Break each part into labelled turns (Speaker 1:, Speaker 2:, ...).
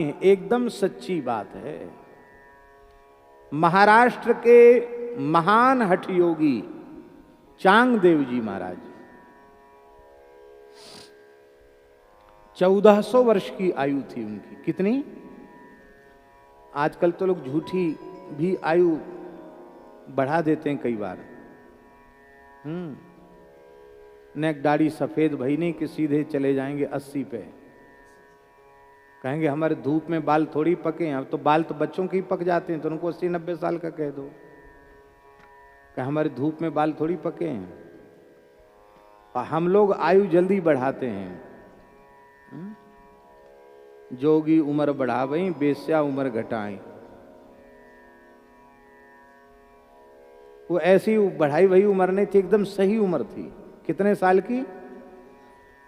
Speaker 1: एकदम सच्ची बात है। महाराष्ट्र के महान हठ योगी चांगदेव जी महाराज 1400 वर्ष की आयु थी उनकी। कितनी? आजकल तो लोग झूठी भी आयु बढ़ा देते हैं कई बार। नेक दाढ़ी सफेद भई नहीं कि सीधे चले जाएंगे 80 पे। कहेंगे हमारे धूप में बाल थोड़ी पके हैं। अब तो बाल तो बच्चों के ही पक जाते हैं, तो उनको 80-90 साल का कह दो कि हमारे धूप में बाल थोड़ी पके हैं। और हम लोग आयु जल्दी बढ़ाते हैं। जोगी उम्र बढ़ावई, बेस्या उम्र घटाई। वो ऐसी बढ़ाई वही उम्र नहीं थी, एकदम सही उम्र थी। कितने साल की?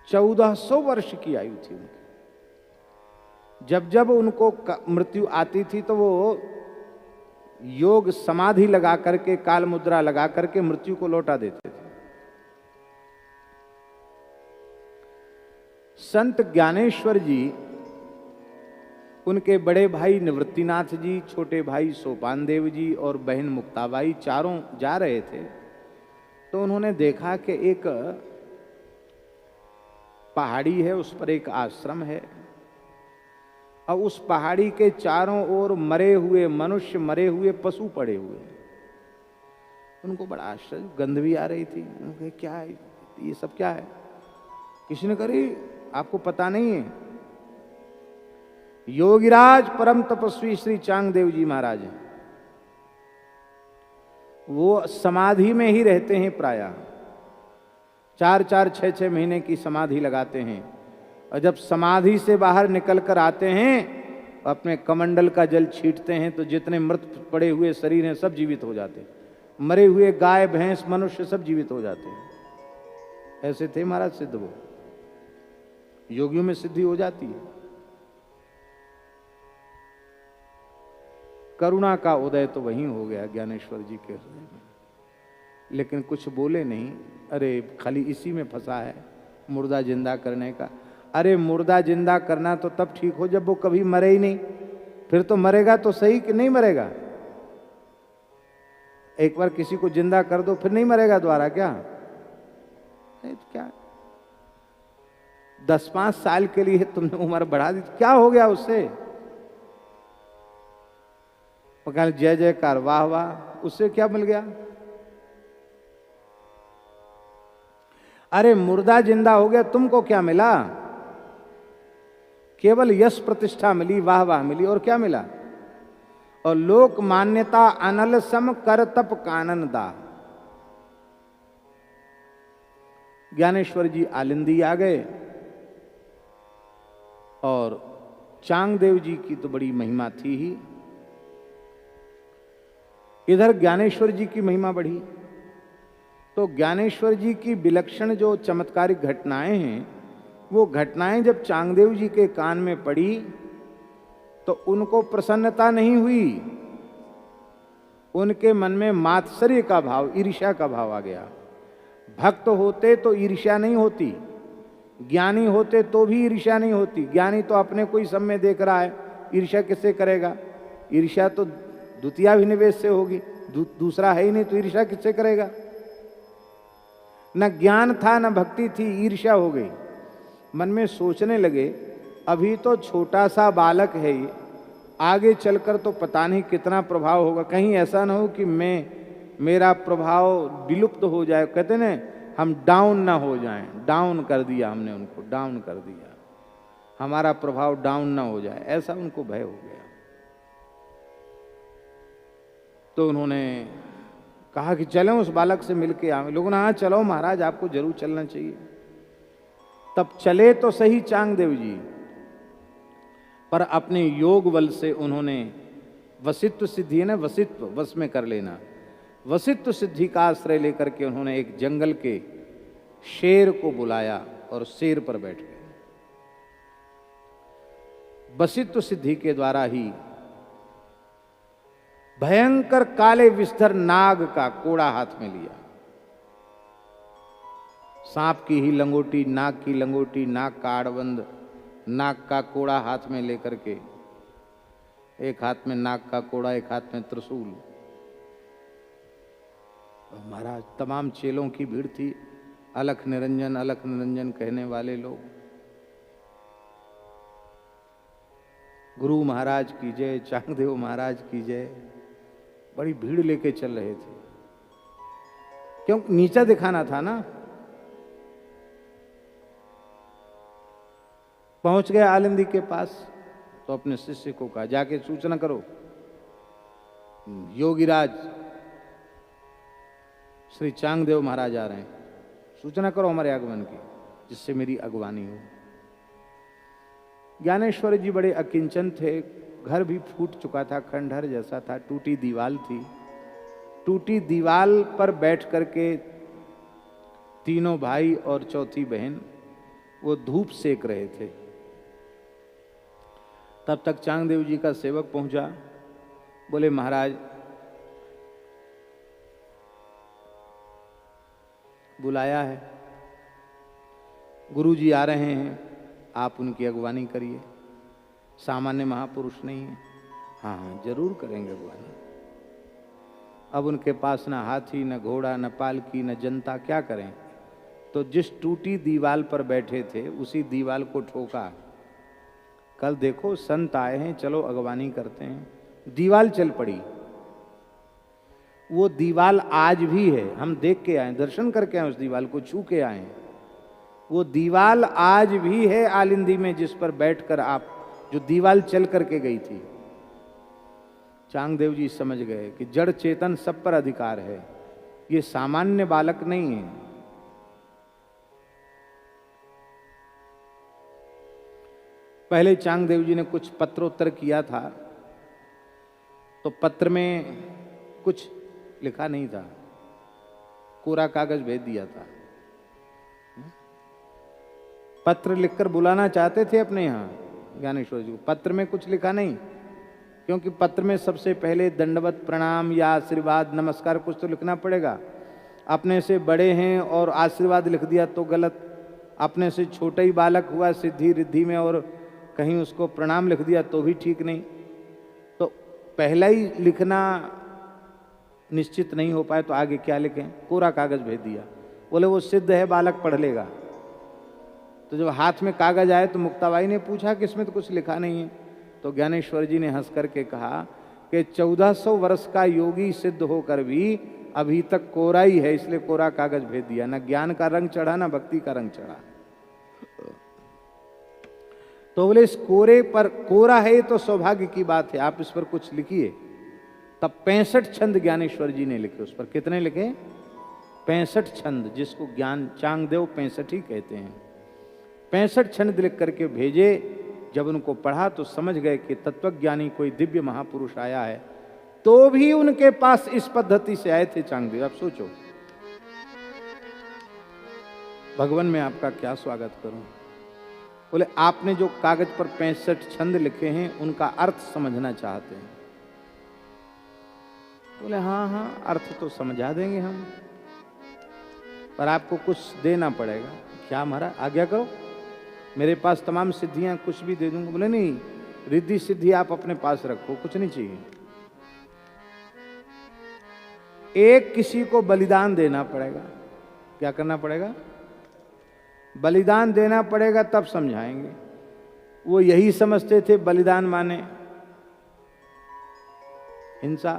Speaker 1: 1400 वर्ष की आयु थी उनकी। जब जब उनको मृत्यु आती थी तो वो योग समाधि लगा करके, काल मुद्रा लगा करके मृत्यु को लौटा देते थे। संत ज्ञानेश्वर जी, उनके बड़े भाई निवृत्तिनाथ जी, छोटे भाई सोपान देव जी और बहन मुक्ताबाई चारों जा रहे थे। तो उन्होंने देखा कि एक पहाड़ी है, उस पर एक आश्रम है और उस पहाड़ी के चारों ओर मरे हुए मनुष्य, मरे हुए पशु पड़े हुए। उनको बड़ा आश्चर्य, गंध भी आ रही थी। उन्होंने कहा क्या है ये सब, क्या है? किसी ने कहा आपको पता नहीं है, योगीराज परम तपस्वी श्री चांगदेव जी महाराज हैं। वो समाधि में ही रहते हैं, प्रायः 4-4, 6-6 महीने की समाधि लगाते हैं। और जब समाधि से बाहर निकल कर आते हैं, अपने कमंडल का जल छींटते हैं तो जितने मृत पड़े हुए शरीर हैं सब जीवित हो जाते हैं। मरे हुए गाय भैंस मनुष्य सब जीवित हो जाते हैं। ऐसे थे महाराज सिद्ध। वो योगियों में सिद्धि हो जाती है। करुणा का उदय तो वहीं हो गया ज्ञानेश्वर जी के हृदय में, लेकिन कुछ बोले नहीं। अरे खाली इसी में फंसा है, मुर्दा जिंदा करने का। अरे मुर्दा जिंदा करना तो तब ठीक हो जब वो कभी मरे ही नहीं। फिर तो मरेगा तो सही कि नहीं मरेगा। एक बार किसी को जिंदा कर दो फिर नहीं मरेगा दोबारा क्या? नहीं तो क्या, 10-5 साल के लिए तुमने उम्र बढ़ा दी, क्या हो गया उससे? जय जयकार, वाह वाह, उससे क्या मिल गया? अरे मुर्दा जिंदा हो गया, तुमको क्या मिला? केवल यश प्रतिष्ठा मिली, वाह वाह मिली, और क्या मिला? और लोक मान्यता अनल सम कर तप कानन दा। ज्ञानेश्वर जी आलिंदी आ गए। और चांगदेव जी की तो बड़ी महिमा थी ही। इधर ज्ञानेश्वर जी की महिमा बढ़ी तो ज्ञानेश्वर जी की विलक्षण जो चमत्कारिक घटनाएं हैं, वो घटनाएं जब चांगदेव जी के कान में पड़ी तो उनको प्रसन्नता नहीं हुई। उनके मन में मात्सर्य का भाव, ईर्ष्या का भाव आ गया। भक्त होते तो ईर्ष्या नहीं होती, ज्ञानी होते तो भी ईर्ष्या नहीं होती। ज्ञानी तो अपने को ही सब में देख रहा है, ईर्ष्या किससे करेगा? ईर्ष्या तो द्वितीयाभिनिवेश से होगी, दूसरा है ही नहीं तो ईर्ष्या किससे करेगा? न ज्ञान था न भक्ति थी, ईर्ष्या हो गई। मन में सोचने लगे अभी तो छोटा सा बालक है ये, आगे चलकर तो पता नहीं कितना प्रभाव होगा। कहीं ऐसा ना हो कि मेरा प्रभाव विलुप्त हो जाए। कहते ना हम डाउन ना हो जाएं। डाउन कर दिया हमने उनको, डाउन कर दिया, हमारा प्रभाव डाउन ना हो जाए, ऐसा उनको भय हो गया। तो उन्होंने कहा कि चलें उस बालक से मिलके आए। लोगों ने हाँ चलो महाराज, आपको जरूर चलना चाहिए। तब चले तो सही चांगदेव जी, पर अपने योग बल से उन्होंने वसित्व सिद्धि है ना, वसित्व वश में कर लेना, वसित्व सिद्धि का आश्रय लेकर के उन्होंने एक जंगल के शेर को बुलाया और शेर पर बैठ गए। वसित्व सिद्धि के द्वारा ही भयंकर काले विस्तर नाग का कोड़ा हाथ में लिया। सांप की ही लंगोटी, नाग की लंगोटी, नाग का आड़बंद, नाग का कोड़ा हाथ में लेकर के एक हाथ में नाग का कोड़ा, एक हाथ में त्रिशूल। महाराज तमाम चेलों की भीड़ थी, अलख निरंजन कहने वाले लोग। गुरु महाराज की जय, चांगदेव महाराज की जय। बड़ी भीड़ लेके चल रहे थे, क्यों नीचा दिखाना था ना। पहुंच गए आलिंदी के पास तो अपने शिष्य को कहा, जाके सूचना करो योगीराज श्री चांगदेव महाराज आ रहे हैं, सूचना करो हमारे आगमन की, जिससे मेरी अगवानी हो। ज्ञानेश्वर जी बड़े अकिंचन थे, घर भी फूट चुका था, खंडहर जैसा था, टूटी दीवाल थी। टूटी दीवाल पर बैठ करके तीनों भाई और चौथी बहन वो धूप सेक रहे थे। तब तक चांगदेव जी का सेवक पहुंचा, बोले महाराज बुलाया है, गुरु जी आ रहे हैं, आप उनकी अगवानी करिए। सामान्य महापुरुष नहीं है। हाँ हाँ जरूर करेंगे अगवानी। अब उनके पास न हाथी, न घोड़ा, न पालकी, न जनता, क्या करें। तो जिस टूटी दीवाल पर बैठे थे उसी दीवाल को ठोका। कल देखो संत आए हैं, चलो अगवानी करते हैं। दीवाल चल पड़ी। वो दीवाल आज भी है, हम देख के आए, दर्शन करके आए, उस दीवाल को छू के आए। वो दीवाल आज भी है आलिंदी में, जिस पर बैठकर आप, जो दीवाल चल करके गई थी। चांगदेव जी समझ गए कि जड़ चेतन सब पर अधिकार है, ये सामान्य बालक नहीं है। पहले चांगदेव जी ने कुछ पत्रोत्तर किया था, तो पत्र में कुछ लिखा नहीं था, कोरा कागज भेज दिया था। पत्र लिखकर बुलाना चाहते थे अपने यहाँ ज्ञानेश्वर जी को, पत्र में कुछ लिखा नहीं, क्योंकि पत्र में सबसे पहले दंडवत प्रणाम या आशीर्वाद नमस्कार कुछ तो लिखना पड़ेगा। अपने से बड़े हैं और आशीर्वाद लिख दिया तो गलत, अपने से छोटा ही बालक हुआ सिद्धि रिद्धि में और कहीं उसको प्रणाम लिख दिया तो भी ठीक नहीं। तो पहला ही लिखना निश्चित नहीं हो पाए तो आगे क्या लिखें, कोरा कागज भेज दिया। बोले वो सिद्ध है, बालक पढ़ लेगा। तो जब हाथ में कागज आए तो मुक्ताबाई ने पूछा कि इसमें तो कुछ लिखा नहीं है। तो ज्ञानेश्वर जी ने हंस करके कहा कि 1400 वर्ष का योगी सिद्ध होकर भी अभी तक कोरा ही है, इसलिए कोरा कागज भेज दिया। ना ज्ञान का रंग चढ़ा, ना भक्ति का रंग चढ़ा। तो बोले इस कोरे पर, कोरा है तो सौभाग्य की बात है, आप इस पर कुछ लिखिए। तब 65 छंद ज्ञानेश्वर जी ने लिखे उस पर। कितने लिखे? 65 छंद, जिसको ज्ञान चांगदेव 65 ही कहते हैं। 65 छंद लिख करके भेजे। जब उनको पढ़ा तो समझ गए कि तत्वज्ञानी कोई दिव्य महापुरुष आया है। तो भी उनके पास इस पद्धति से आए थे चांगदेव। अब सोचो, भगवान मैं आपका क्या स्वागत करूं। बोले आपने जो कागज पर 65 छंद लिखे हैं उनका अर्थ समझना चाहते हैं। बोले हाँ हाँ अर्थ तो समझा देंगे हम, पर आपको कुछ देना पड़ेगा। क्या महाराज आज्ञा करो, मेरे पास तमाम सिद्धियां, कुछ भी दे दूंगा। बोले नहीं, रिद्धि सिद्धि आप अपने पास रखो, कुछ नहीं चाहिए। एक किसी को बलिदान देना पड़ेगा। क्या करना पड़ेगा? बलिदान देना पड़ेगा, तब समझाएंगे। वो यही समझते थे बलिदान माने हिंसा।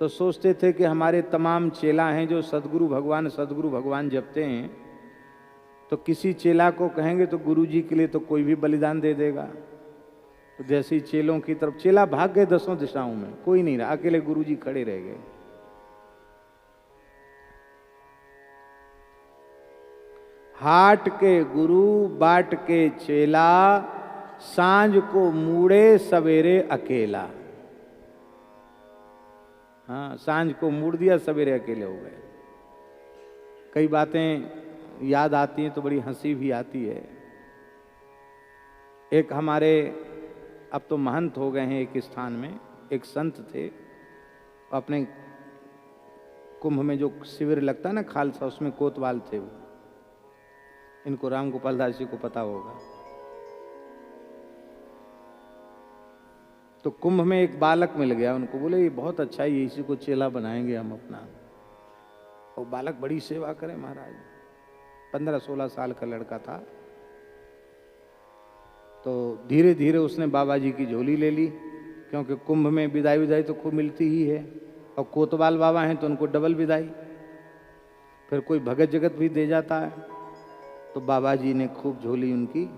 Speaker 1: तो सोचते थे कि हमारे तमाम चेला हैं जो सदगुरु भगवान जपते हैं, तो किसी चेला को कहेंगे तो गुरु जी के लिए तो कोई भी बलिदान दे देगा। तो जैसे ही चेलों की तरफ, चेला भाग गए 10 दिशाओं में, कोई नहीं रहा, अकेले गुरु जी खड़े रह गए। हाट के गुरु बाट के चेला, सांझ को मूड़े सवेरे अकेला। हाँ, सांझ को मूड़ दिया, सवेरे अकेले हो गए। कई बातें याद आती हैं तो बड़ी हंसी भी आती है। एक हमारे, अब तो महंत हो गए हैं, एक स्थान में एक संत थे, अपने कुंभ में जो शिविर लगता है ना खालसा, उसमें कोतवाल थे वो। इनको राम गोपाल दास जी को पता होगा। तो कुंभ में एक बालक मिल गया उनको, बोले ये बहुत अच्छा है, ये इसी को चेला बनाएंगे हम अपना। और बालक बड़ी सेवा करे महाराज, 15-16 साल का लड़का था। तो धीरे धीरे उसने बाबा जी की झोली ले ली, क्योंकि कुंभ में विदाई तो खूब मिलती ही है, और कोतवाल बाबा हैं तो उनको डबल विदाई, फिर कोई भगत जगत भी दे जाता है। तो बाबा जी ने खूब झोली उनकी,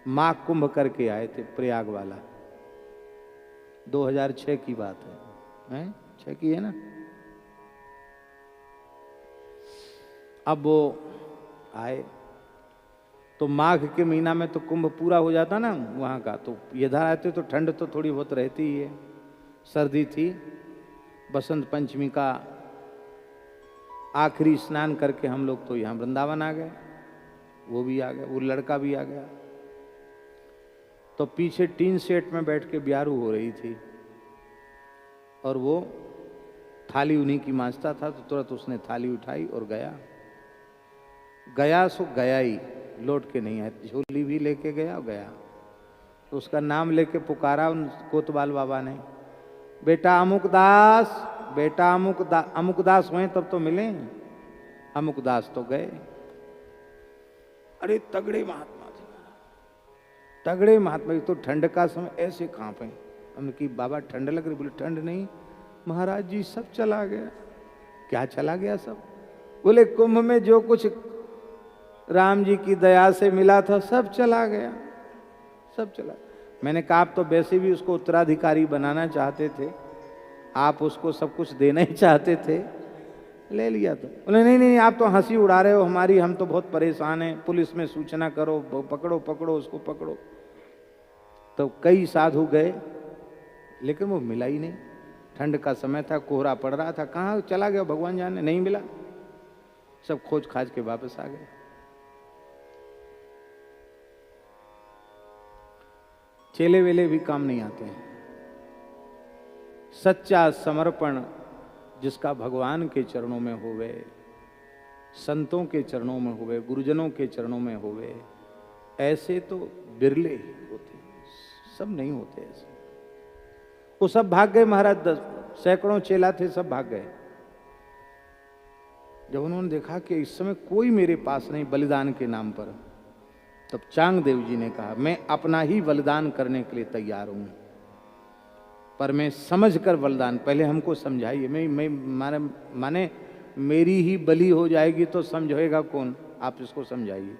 Speaker 1: माघ कुंभ करके आए थे प्रयाग वाला, 2006 की बात है, 6 की है ना। अब वो आए तो माघ के महीना में तो कुंभ पूरा हो जाता ना वहाँ का, तो इधर आते तो ठंड तो थोड़ी बहुत रहती ही है, सर्दी थी। बसंत पंचमी का आखिरी स्नान करके हम लोग तो यहाँ वृंदावन आ गए, वो भी आ गया, वो लड़का भी आ गया। तो पीछे टीन सेट में बैठ के ब्यारू हो रही थी, और वो थाली उन्हीं की मांजता था, तो तुरंत उसने थाली उठाई और गया सो गया ही, लौट के नहीं आया। झोली भी लेके गया और गया। तो उसका नाम लेके पुकारा उन कोतवाल बाबा ने, बेटा अमुकदास, बेटा अमुकदास हुए तब तो मिले। अमुकदास तो गए। अरे तगड़े महात्मा थे, तगड़े महात्मा। तो ठंड का समय ऐसे कांपे। हमने की बाबा ठंड लग रही, बोले ठंड नहीं महाराज जी, सब चला गया। क्या चला गया सब? बोले कुंभ में जो कुछ राम जी की दया से मिला था सब चला गया, सब चला। मैंने कहा आप तो वैसे भी उसको उत्तराधिकारी बनाना चाहते थे, आप उसको सब कुछ देना ही चाहते थे, ले लिया। तो बोले नहीं नहीं, आप तो हंसी उड़ा रहे हो हमारी, हम तो बहुत परेशान हैं, पुलिस में सूचना करो, पकड़ो पकड़ो उसको पकड़ो। तो कई साधु गए, लेकिन वो मिला ही नहीं। ठंड का समय था, कोहरा पड़ रहा था, कहाँ चला गया भगवान जाने, नहीं मिला। सब खोज खाज के वापस आ गए। चेले वेले भी काम नहीं आते हैं। सच्चा समर्पण जिसका भगवान के चरणों में होवे, संतों के चरणों में होवे, गुरुजनों के चरणों में होवे, ऐसे तो बिरले ही होते, सब नहीं होते ऐसे। वो सब भाग गए महाराज, 10 सैकड़ों चेला थे, सब भाग गए। जब उन्होंने देखा कि इस समय कोई मेरे पास नहीं बलिदान के नाम पर, तब चांगदेव जी ने कहा मैं अपना ही बलिदान करने के लिए तैयार हूं, पर मैं समझकर बलिदान, पहले हमको समझाइए। मैं माने मेरी ही बलि हो जाएगी तो समझेगा कौन, आप इसको समझाइए।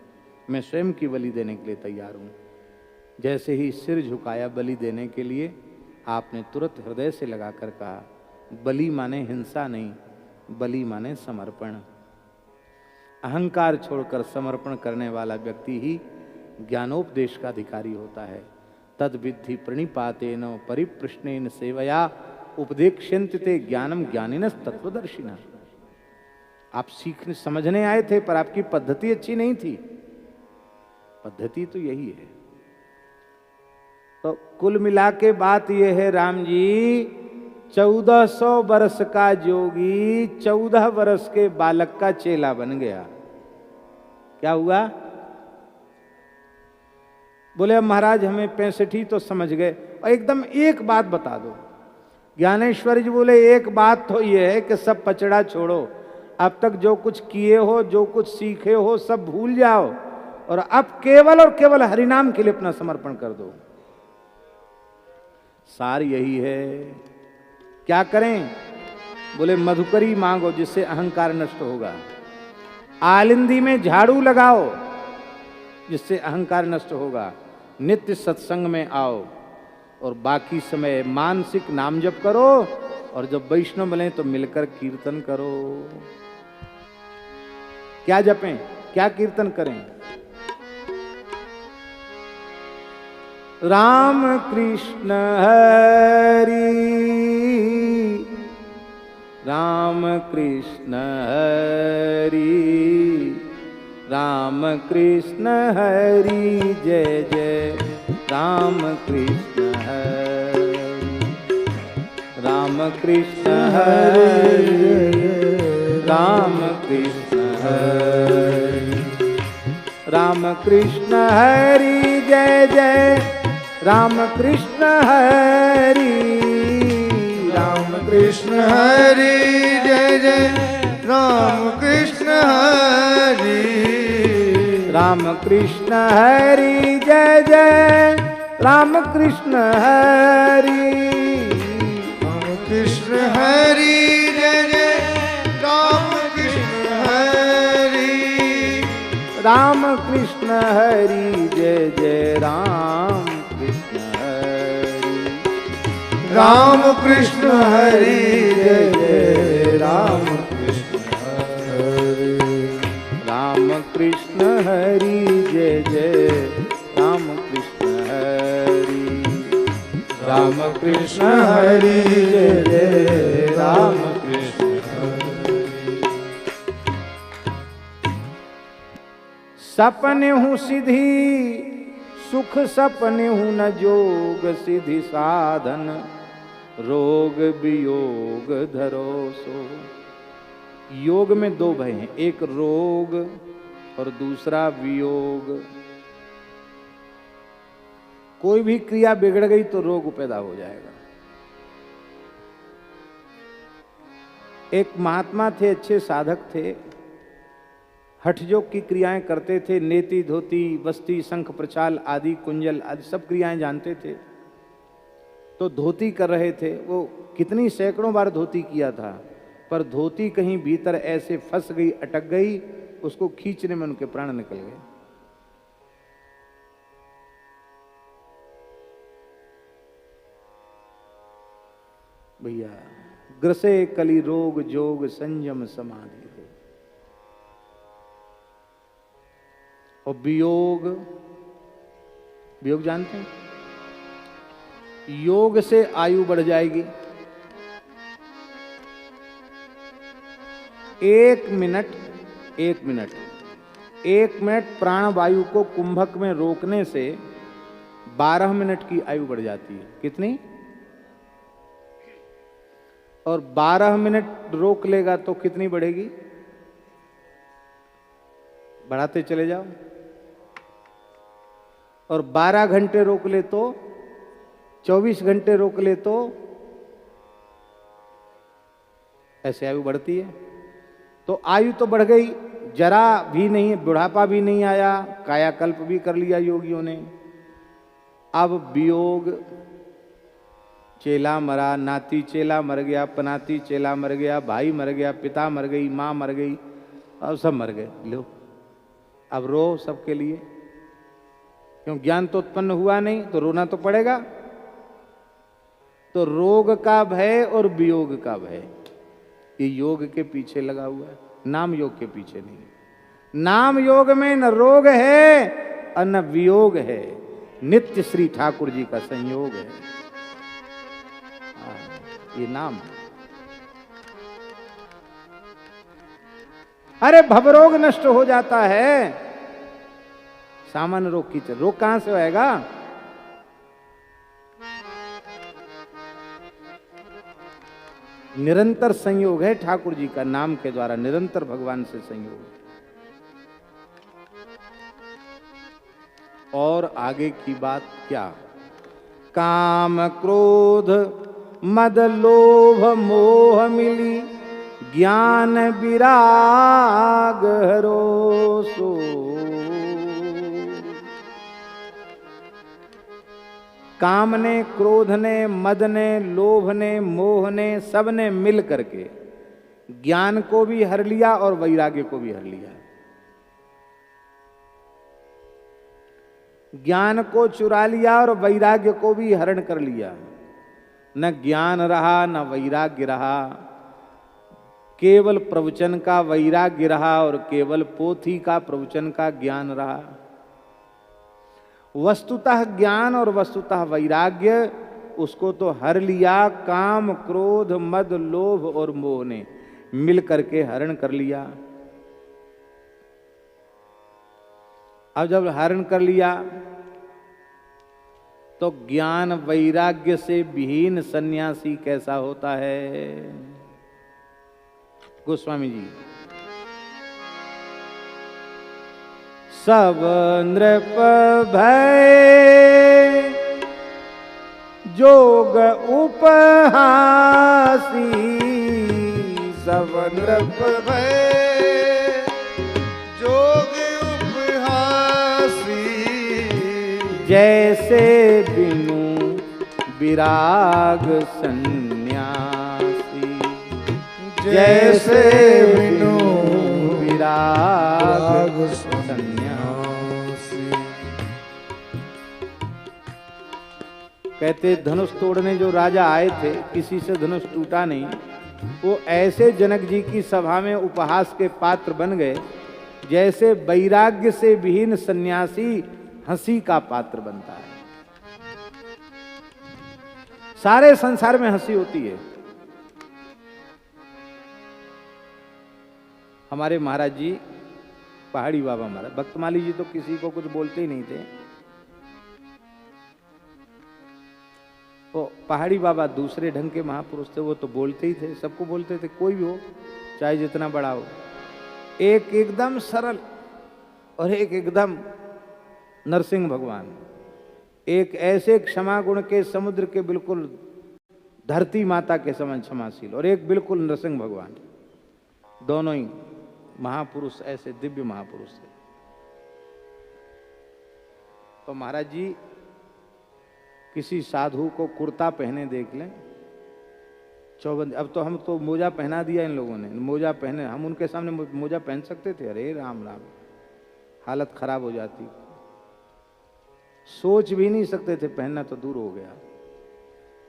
Speaker 1: मैं स्वयं की बलि देने के लिए तैयार हूं। जैसे ही सिर झुकाया बलि देने के लिए, आपने तुरंत हृदय से लगाकर कहा बलि माने हिंसा नहीं, बलि माने समर्पण। अहंकार छोड़कर समर्पण करने वाला व्यक्ति ही ज्ञानोपदेश का अधिकारी होता है। तद विद्धि प्रणिपातेन परिप्रश्नेन सेवया उपदेक्ष्यन्ति ते ज्ञानम ज्ञानिनस् तत्वदर्शिनः। आप सीखने समझने आए थे, पर आपकी पद्धति अच्छी नहीं थी। पद्धति तो यही है। तो कुल मिला के बात यह है राम जी, 1400 वर्ष का जोगी 14 वर्ष के बालक का चेला बन गया। क्या हुआ? बोले अब महाराज हमें 65 तो समझ गए, और एकदम एक बात बता दो। ज्ञानेश्वर जी बोले एक बात तो ये है कि सब पचड़ा छोड़ो, अब तक जो कुछ किए हो, जो कुछ सीखे हो, सब भूल जाओ, और अब केवल और केवल हरिनाम के लिए अपना समर्पण कर दो। सार यही है। क्या करें? बोले मधुकरी मांगो जिससे अहंकार नष्ट होगा, आलिंदी में झाड़ू लगाओ जिससे अहंकार नष्ट होगा, नित्य सत्संग में आओ, और बाकी समय मानसिक नाम जप करो, और जब वैष्णव मिले तो मिलकर कीर्तन करो। क्या जपें, क्या कीर्तन करें? राम कृष्ण हरि, राम कृष्ण हरि, राम कृष्ण हरि जय जय, राम कृष्ण हरि, राम कृष्ण हरि, राम कृष्ण हरि, राम कृष्ण हरि जय जय, राम कृष्ण हरि,
Speaker 2: राम कृष्ण हरि जय जय राम कृष्ण हरि,
Speaker 1: राम कृष्ण हरि जय जय राम कृष्ण हरि,
Speaker 2: राम कृष्ण हरि जय जय राम कृष्ण हरि,
Speaker 1: राम कृष्ण हरि जय जय राम कृष्ण हरि,
Speaker 2: राम कृष्ण हरि जय जय राम कृष्ण हरि,
Speaker 1: राम कृष्ण हरि जय जय राम कृष्ण हरि,
Speaker 2: राम कृष्ण हरि जय जय राम कृष्ण हरि,
Speaker 1: सपने हूँ सिद्धि सुख सपने हूँ न जोग सिद्धि साधन, रोग वियोग धरो सो। योग में दो भय हैं, एक रोग और दूसरा वियोग। कोई भी क्रिया बिगड़ गई तो रोग पैदा हो जाएगा। एक महात्मा थे, अच्छे साधक थे, हठ योग की क्रियाएं करते थे, नेति धोती बस्ती शंख प्रचाल आदि कुंजल आदि सब क्रियाएं जानते थे। तो धोती कर रहे थे, वो कितनी सैकड़ों बार धोती किया था, पर धोती कहीं भीतर ऐसे फंस गई, अटक गई, उसको खींचने में उनके प्राण निकल गए। भैया ग्रसे कली रोग जोग संयम समाधि हो। और वियोग, वियोग जानते हैं, योग से आयु बढ़ जाएगी। 1 मिनट प्राण वायु को कुंभक में रोकने से 12 मिनट की आयु बढ़ जाती है। कितनी? और 12 मिनट रोक लेगा तो कितनी बढ़ेगी? बढ़ाते चले जाओ। और 12 घंटे रोक ले तो, 24 घंटे रोक ले तो ऐसे आयु बढ़ती है। तो आयु तो बढ़ गई, जरा भी नहीं, बुढ़ापा भी नहीं आया, कायाकल्प भी कर लिया योगियों ने। अब वियोग, चेला मरा, नाती चेला मर गया, पनाती चेला मर गया, भाई मर गया, पिता मर गई, माँ मर गई, अब सब मर गए। लो अब रो सबके लिए, क्यों? ज्ञान तो उत्पन्न हुआ नहीं, तो रोना तो पड़ेगा। तो रोग का भय और वियोग का भय ये योग के पीछे लगा हुआ है, नाम योग के पीछे नहीं। नाम योग में न रोग है और न वियोग है, नित्य श्री ठाकुर जी का संयोग है। ये नाम है। अरे भवरोग नष्ट हो जाता है, सामान्य रोग की रोग कहां से होएगा? निरंतर संयोग है ठाकुर जी का, नाम के द्वारा निरंतर भगवान से संयोग। और आगे की बात क्या? काम क्रोध मद लोभ मोह मिली, ज्ञान विराग हरो सो। काम ने, क्रोध ने, मद ने, लोभ ने, मोह ने, सब ने मिल करके ज्ञान को भी हर लिया और वैराग्य को भी हर लिया। ज्ञान को चुरा लिया और वैराग्य को भी हरण कर लिया। न ज्ञान रहा न वैराग्य रहा, केवल प्रवचन का वैराग्य रहा और केवल पोथी का प्रवचन का ज्ञान रहा। वस्तुतः ज्ञान और वस्तुतः वैराग्य उसको तो हर लिया, काम क्रोध मद लोभ और मोह ने मिल करके हरण कर लिया। अब जब हरण कर लिया तो ज्ञान वैराग्य से विहीन सन्यासी कैसा होता है? गोस्वामी जी, सब नृप भय जोग उपहासी सब
Speaker 2: नृप भय जोग उपहासी
Speaker 1: जैसे बिनु विराग सन्यासी जैसे बिनु विराग सन्यासी। कहते धनुष तोड़ने जो राजा आए थे किसी से धनुष टूटा नहीं, वो ऐसे जनक जी की सभा में उपहास के पात्र बन गए जैसे वैराग्य से विहीन सन्यासी हंसी का पात्र बनता है। सारे संसार में हंसी होती है। हमारे महाराज जी पहाड़ी बाबा महाराज, भक्तमाली जी तो किसी को कुछ बोलते ही नहीं थे। वो पहाड़ी बाबा दूसरे ढंग के महापुरुष थे, वो तो बोलते ही थे, सबको बोलते थे, कोई भी हो चाहे जितना बड़ा हो। एक एकदम सरल और एक एकदम नरसिंह भगवान, एक ऐसे क्षमा गुण के समुद्र के बिल्कुल धरती माता के समान क्षमाशील, और एक बिल्कुल नरसिंह भगवान। दोनों ही महापुरुष, ऐसे दिव्य महापुरुष थे। तो महाराज जी किसी साधु को कुर्ता पहने देख लें, चौबंदी, अब तो हम तो मोजा पहना दिया इन लोगों ने, मोजा पहने, हम उनके सामने मोजा पहन सकते थे? अरे राम राम, हालत खराब हो जाती, सोच भी नहीं सकते थे, पहनना तो दूर हो गया।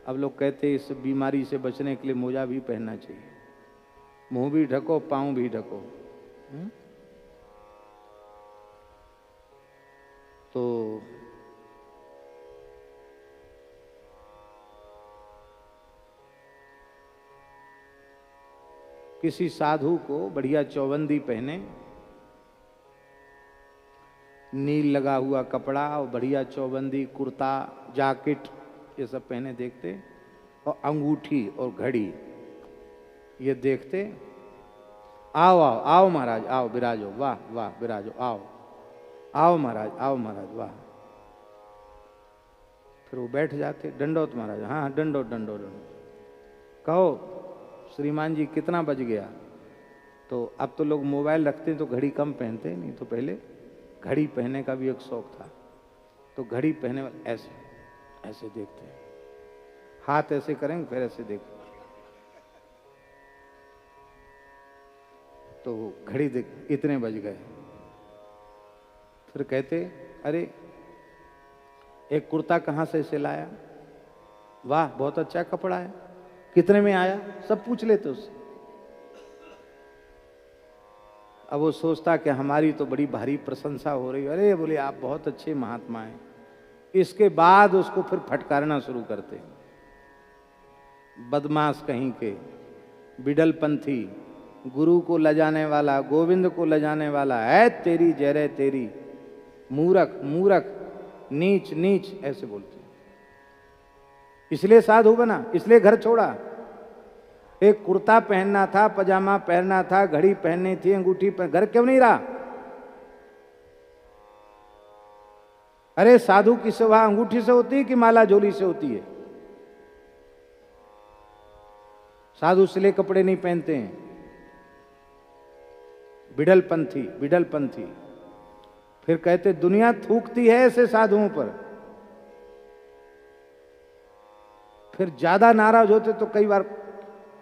Speaker 1: अब लोग कहते इस बीमारी से बचने के लिए मोजा भी पहनना चाहिए, मुंह भी ढको पांव भी ढको। तो किसी साधु को बढ़िया चौबंदी पहने, नील लगा हुआ कपड़ा और बढ़िया चौबंदी, कुर्ता, जैकेट, ये सब पहने देखते, और अंगूठी और घड़ी ये देखते, आओ आओ आओ महाराज, आओ विराजो, वाह वाह विराजो, आओ आओ महाराज, आओ महाराज, वाह। फिर वो बैठ जाते, दंडोत महाराज, हाँ दंडोत दंडोत दंडोत। कहो श्रीमान जी कितना बज गया? तो अब तो लोग मोबाइल रखते हैं तो घड़ी कम पहनते, नहीं तो पहले घड़ी पहनने का भी एक शौक था। तो घड़ी पहने वाले ऐसे ऐसे देखते हैं, हाथ ऐसे करेंगे फिर ऐसे देखते, तो घड़ी देख इतने बज गए। फिर कहते अरे एक कुर्ता कहाँ से इसे लाया? वाह बहुत अच्छा कपड़ा है, कितने में आया? सब पूछ लेते उससे। अब वो सोचता कि हमारी तो बड़ी भारी प्रशंसा हो रही है, अरे बोले आप बहुत अच्छे महात्मा हैं। इसके बाद उसको फिर फटकारना शुरू करते, बदमाश कहीं के, बिडल पंथी, गुरु को लजाने वाला, गोविंद को लजाने वाला, है तेरी जय तेरी, मूरख मूरख, नीच नीच, ऐसे बोलते। इसलिए साधु बना, इसलिए घर छोड़ा। एक कुर्ता पहनना था, पजामा पहनना था, घड़ी पहननी थी, अंगूठी पहन, घर क्यों नहीं रहा? अरे साधु की शोभा अंगूठी से होती है कि माला झोली से होती है? साधु सिले कपड़े नहीं पहनते हैं, बिडल पंथी, बिडल पंथी। फिर कहते दुनिया थूकती है ऐसे साधुओं पर। फिर ज्यादा नाराज होते तो कई बार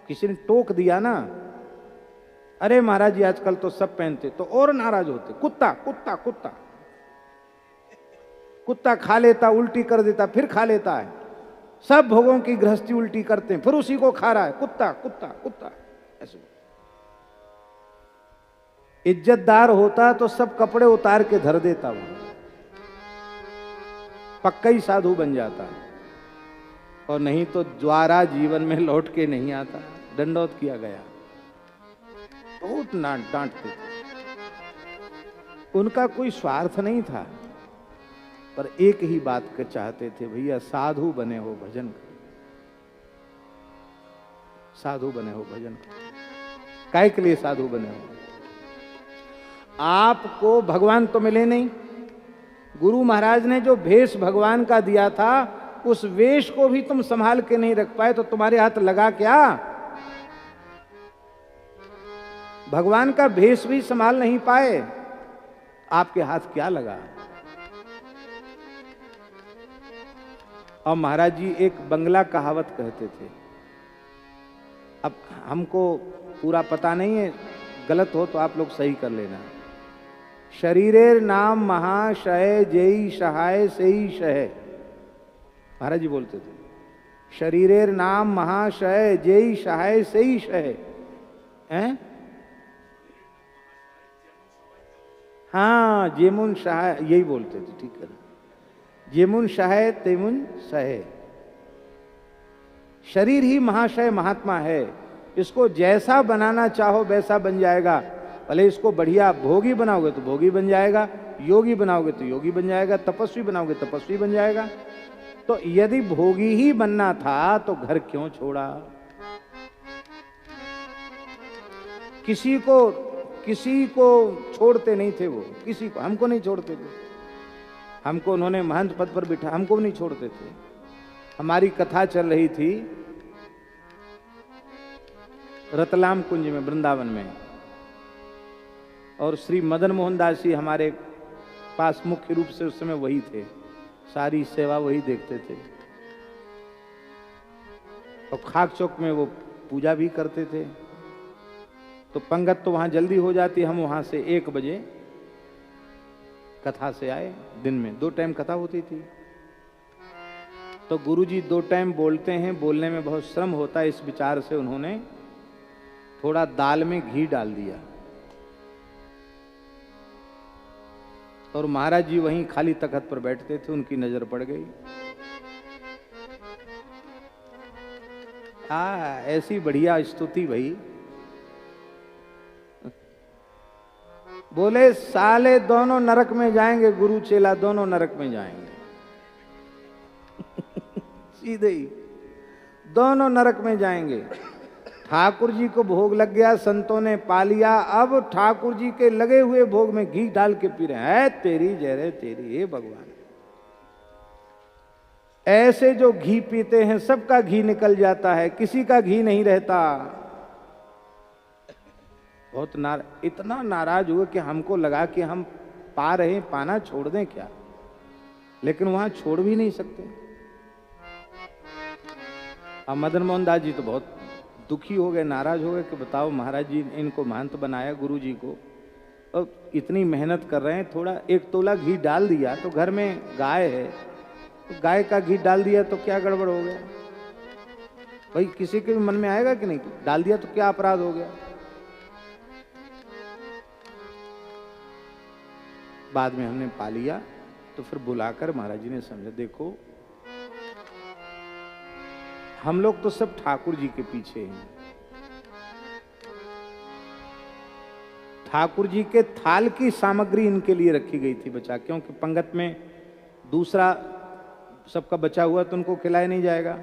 Speaker 1: किसी ने टोक दिया ना, अरे महाराज जी आजकल तो सब पहनते, तो और नाराज होते। कुत्ता कुत्ता कुत्ता, कुत्ता खा लेता, उल्टी कर देता, फिर खा लेता है, सब भोगों की गृहस्थी उल्टी करते हैं, फिर उसी को खा रहा है, कुत्ता कुत्ता कुत्ता, ऐसे। इज्जतदार होता तो सब कपड़े उतार के धर देता, वो पक्का ही साधु बन जाता है, और नहीं तो द्वारा जीवन में लौट के नहीं आता। दंडौत किया गया, बहुत डांटते थे, उनका कोई स्वार्थ नहीं था, पर एक ही बात के चाहते थे, भैया साधु बने हो भजन करो, साधु बने हो भजन करो। काय के लिए साधु बने हो? आपको भगवान तो मिले नहीं, गुरु महाराज ने जो भेष भगवान का दिया था उस वेश को भी तुम संभाल के नहीं रख पाए तो तुम्हारे हाथ लगा क्या? भगवान का भेष भी संभाल नहीं पाए, आपके हाथ क्या लगा? और महाराज जी एक बंगला कहावत कहते थे, अब हमको पूरा पता नहीं है, गलत हो तो आप लोग सही कर लेना। शरीरेर नाम महाशय जेई सहाय से ही शय, महाराज जी बोलते थे, शरीरेर नाम महाशय जेई सहाय से ही शय हैं। हाँ, जेमुन सहाय, यही बोलते थे, ठीक है, जेमुन सहाय तेमुन सहे। शरीर ही महाशय महात्मा है, इसको जैसा बनाना चाहो वैसा बन जाएगा। भले इसको बढ़िया भोगी बनाओगे तो भोगी बन जाएगा, योगी बनाओगे तो योगी बन जाएगा, तपस्वी बनाओगे तपस्वी बन जाएगा। तो यदि भोगी ही बनना था तो घर क्यों छोड़ा? किसी को छोड़ते नहीं थे वो, किसी को, हमको नहीं छोड़ते थे। हमको उन्होंने महंत पद पर बिठा, हमको नहीं छोड़ते थे। हमारी कथा चल रही थी रतलाम कुंज में, वृंदावन में, और श्री मदन मोहन दास जी हमारे पास मुख्य रूप से उस समय वही थे, सारी सेवा वही देखते थे। और खाक चौक में वो पूजा भी करते थे। तो पंगत तो वहां जल्दी हो जाती, हम वहां से 1 बजे कथा से आए। दिन में 2 टाइम कथा होती थी। तो गुरुजी 2 टाइम बोलते हैं, बोलने में बहुत श्रम होता है, इस विचार से उन्होंने थोड़ा दाल में घी डाल दिया। और महाराज जी वहीं खाली तख्त पर बैठते थे, उनकी नजर पड़ गई। ऐसी बढ़िया स्तुति भई। बोले साले दोनों नरक में जाएंगे, गुरु चेला दोनों नरक में जाएंगे। सीधे ही दोनों नरक में जाएंगे। ठाकुर जी को भोग लग गया, संतों ने पा लिया, अब ठाकुर जी के लगे हुए भोग में घी डाल के पी रहे हैं। तेरी जय रे तेरी, हे भगवान। ऐसे जो घी पीते हैं सबका घी निकल जाता है, किसी का घी नहीं रहता। बहुत इतना नाराज हुए कि हमको लगा कि हम पा रहे हैं, पाना छोड़ दें क्या, लेकिन वहां छोड़ भी नहीं सकते। अब मदन मोहन दास जी तो बहुत दुखी हो गए, नाराज हो गए कि बताओ महाराज जी ने इनको महंत बनाया, गुरु जी को, और इतनी मेहनत कर रहे हैं, थोड़ा 1 तोला घी डाल दिया तो घर में गाय है, तो गाय का घी डाल दिया तो क्या गड़बड़ हो गया? भाई किसी के भी मन में आएगा कि नहीं, डाल दिया तो क्या अपराध हो गया? बाद में हमने पा लिया तो फिर बुलाकर महाराज जी ने समझा, देखो हम लोग तो सब ठाकुर जी के पीछे हैं। ठाकुर जी के थाल की सामग्री इनके लिए रखी गई थी बचा, क्योंकि पंगत में दूसरा सबका बचा हुआ तो उनको खिलाया नहीं जाएगा।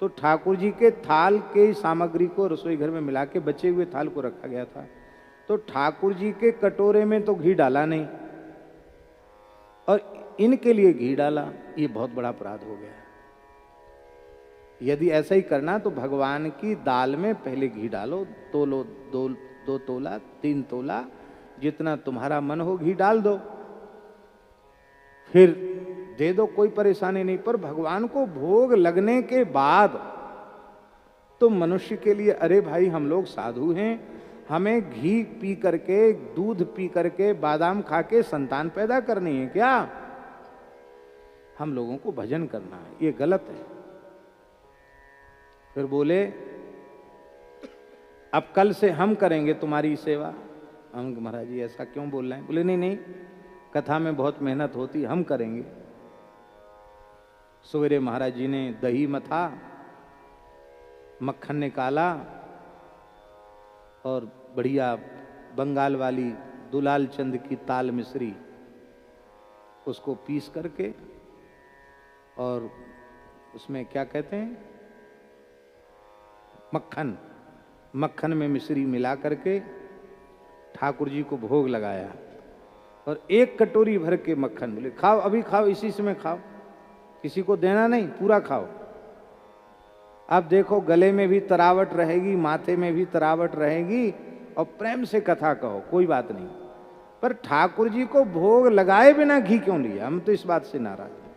Speaker 1: तो ठाकुर जी के थाल के सामग्री को रसोई घर में मिला के बचे हुए थाल को रखा गया था। तो ठाकुर जी के कटोरे में तो घी डाला नहीं और इनके लिए घी डाला, ये बहुत बड़ा अपराध हो गया। यदि ऐसा ही करना तो भगवान की दाल में पहले घी डालो, तोलो 2 तोला 3 तोला, जितना तुम्हारा मन हो घी डाल दो, फिर दे दो, कोई परेशानी नहीं। पर भगवान को भोग लगने के बाद तो मनुष्य के लिए, अरे भाई हम लोग साधु हैं, हमें घी पी करके, दूध पी करके, बादाम खा के संतान पैदा करनी है क्या? हम लोगों को भजन करना है, ये गलत है। फिर बोले अब कल से हम करेंगे तुम्हारी सेवा। हम महाराज जी ऐसा क्यों बोल रहे हैं? बोले नहीं नहीं, कथा में बहुत मेहनत होती, हम करेंगे। सवेरे महाराज जी ने दही मथा, मक्खन निकाला और बढ़िया बंगाल वाली दुलाल चंद की ताल मिश्री उसको पीस करके, और उसमें क्या कहते हैं, मक्खन में मिश्री मिला करके ठाकुर जी को भोग लगाया। और 1 कटोरी भर के मक्खन, बोले खाओ, अभी खाओ, इसी समय खाओ। किसी को देना नहीं, पूरा खाओ। अब देखो गले में भी तरावट रहेगी, माथे में भी तरावट रहेगी, और प्रेम से कथा कहो, कोई बात नहीं। पर ठाकुर जी को भोग लगाए बिना घी क्यों लिया? हम तो इस बात से नाराज हैं।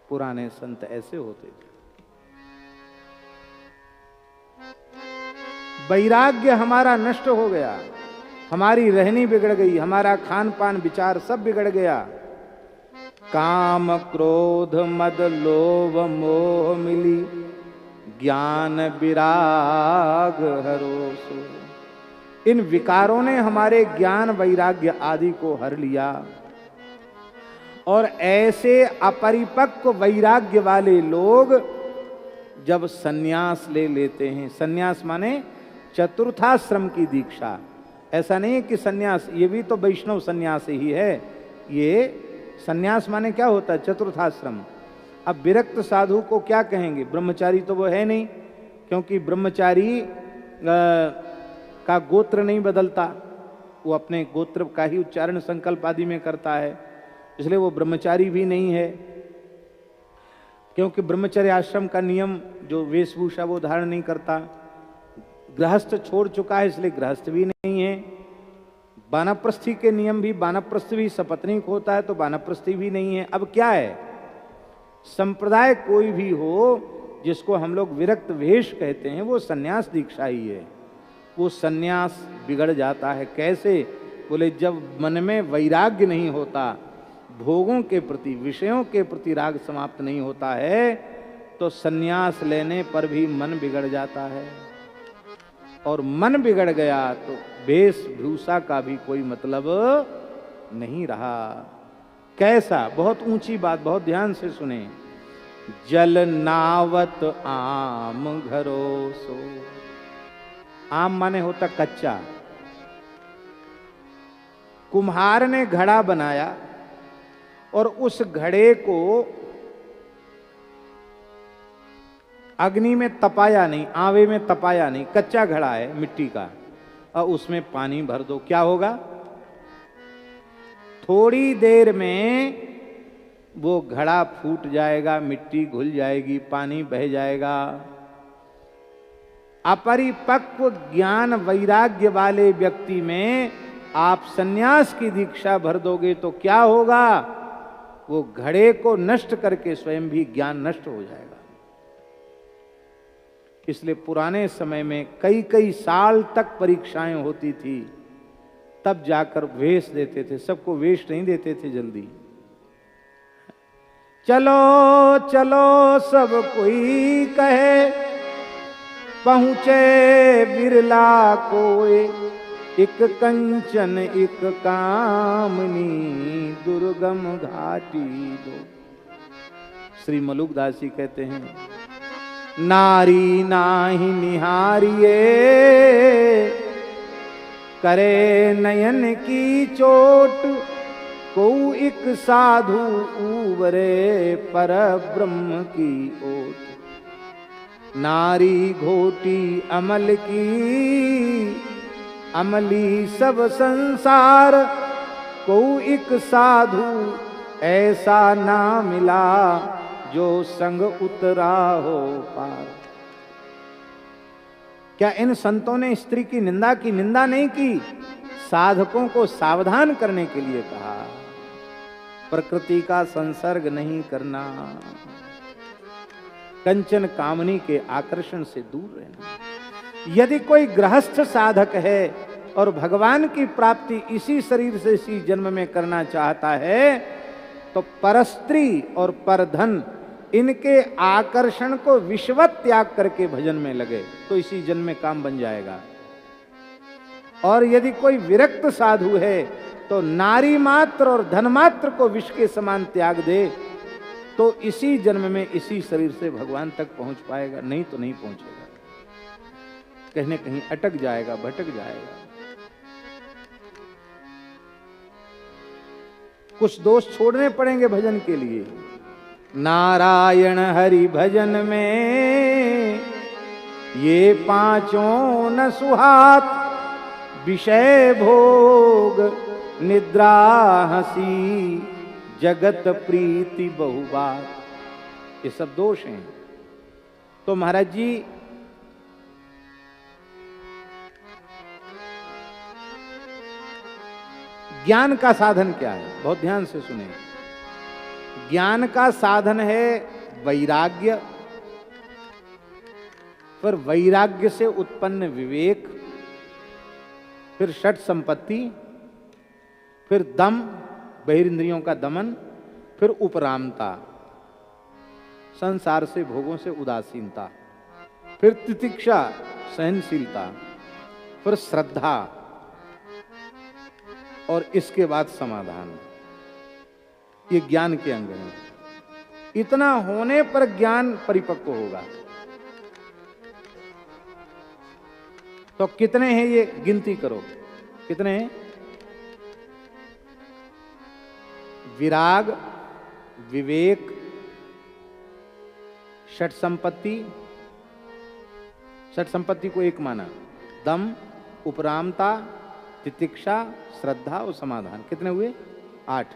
Speaker 1: पुराने संत ऐसे होते थे। वैराग्य हमारा नष्ट हो गया, हमारी रहनी बिगड़ गई, हमारा खान पान विचार सब बिगड़ गया। काम क्रोध मद लोभ मोह मिली, ज्ञान विराग हरोसो। इन विकारों ने हमारे ज्ञान वैराग्य आदि को हर लिया, और ऐसे अपरिपक्व वैराग्य वाले लोग जब सन्यास ले लेते हैं, सन्यास माने चतुर्थाश्रम की दीक्षा, ऐसा नहीं है कि सन्यास, ये भी तो वैष्णव सन्यास ही है। ये सन्यास माने क्या होता है? चतुर्थाश्रम। अब विरक्त साधु को क्या कहेंगे? ब्रह्मचारी तो वो है नहीं, क्योंकि ब्रह्मचारी का गोत्र नहीं बदलता, वो अपने गोत्र का ही उच्चारण संकल्प आदि में करता है, इसलिए वो ब्रह्मचारी भी नहीं है। क्योंकि ब्रह्मचर्य आश्रम का नियम जो वेशभूषा वो धारण नहीं करता। गृहस्थ छोड़ चुका है, इसलिए गृहस्थ भी नहीं है। वानप्रस्थी के नियम भी, वानप्रस्थ भी सपत्नीक होता है, तो वानप्रस्थी भी नहीं है। अब क्या है? संप्रदाय कोई भी हो जिसको हम लोग विरक्त वेश कहते हैं, वो सन्यास दीक्षा ही है। वो सन्यास बिगड़ जाता है। कैसे? बोले जब मन में वैराग्य नहीं होता, भोगों के प्रति, विषयों के प्रति राग समाप्त नहीं होता है, तो सन्यास लेने पर भी मन बिगड़ जाता है। और मन बिगड़ गया तो वेशभूषा का भी कोई मतलब नहीं रहा। कैसा? बहुत ऊंची बात, बहुत ध्यान से सुने। जल नावत आम घरो सो। आम माने होता कच्चा। कुम्हार ने घड़ा बनाया और उस घड़े को अग्नि में तपाया नहीं, आवे में तपाया नहीं, कच्चा घड़ा है मिट्टी का, और उसमें पानी भर दो, क्या होगा? थोड़ी देर में वो घड़ा फूट जाएगा, मिट्टी घुल जाएगी, पानी बह जाएगा। अपरिपक्व ज्ञान वैराग्य वाले व्यक्ति में आप सन्यास की दीक्षा भर दोगे तो क्या होगा? वो घड़े को नष्ट करके स्वयं भी ज्ञान नष्ट हो जाएगा। इसलिए पुराने समय में कई कई साल तक परीक्षाएं होती थी, तब जाकर वेश देते थे। सबको वेश नहीं देते थे जल्दी। चलो चलो सब कोई कहे, पहुंचे बिरला कोई, एक कंचन एक कामनी, दुर्गम घाटी दो। श्री मलुकदास जी कहते हैं, नारी नाही निहारिए, करे नयन की चोट, को एक साधु उबरे पर ब्रह्म की ओट। नारी घोटी अमल की, अमली सब संसार, को एक साधु ऐसा ना मिला, जो संग उतरा हो पार। क्या इन संतों ने स्त्री की निंदा की? निंदा नहीं की, साधकों को सावधान करने के लिए कहा। प्रकृति का संसर्ग नहीं करना, कंचन कामनी के आकर्षण से दूर रहना। यदि कोई गृहस्थ साधक है और भगवान की प्राप्ति इसी शरीर से इसी जन्म में करना चाहता है, तो परस्त्री और परधन इनके आकर्षण को विश्वत त्याग करके भजन में लगे, तो इसी जन्म में काम बन जाएगा। और यदि कोई विरक्त साधु है तो नारी मात्र और धन मात्र को विष के समान त्याग दे, तो इसी जन्म में इसी शरीर से भगवान तक पहुंच पाएगा, नहीं तो नहीं पहुंचेगा, कहीं कहीं अटक जाएगा, भटक जाएगा। कुछ दोष छोड़ने पड़ेंगे भजन के लिए। नारायण हरि भजन में ये पांचों न सुहात, विषय भोग निद्रा हंसी, जगत प्रीति बहुबात। ये सब दोष हैं। तो महाराज जी ज्ञान का साधन क्या है, बहुत ध्यान से सुने। ज्ञान का साधन है वैराग्य, फिर वैराग्य से उत्पन्न विवेक, फिर षट संपत्ति, फिर दम, बहिरिंद्रियों का दमन, फिर उपरामता, संसार से भोगों से उदासीनता, फिर तितिक्षा, सहनशीलता, फिर श्रद्धा, और इसके बाद समाधान। ये ज्ञान के अंग हैं। इतना होने पर ज्ञान परिपक्व होगा। तो कितने हैं ये गिनती करो, कितने हैं? विराग, विवेक, षट संपत्ति, षट संपत्ति को एक माना, दम, उपरामता, तितिक्षा, श्रद्धा और समाधान। कितने हुए? 8।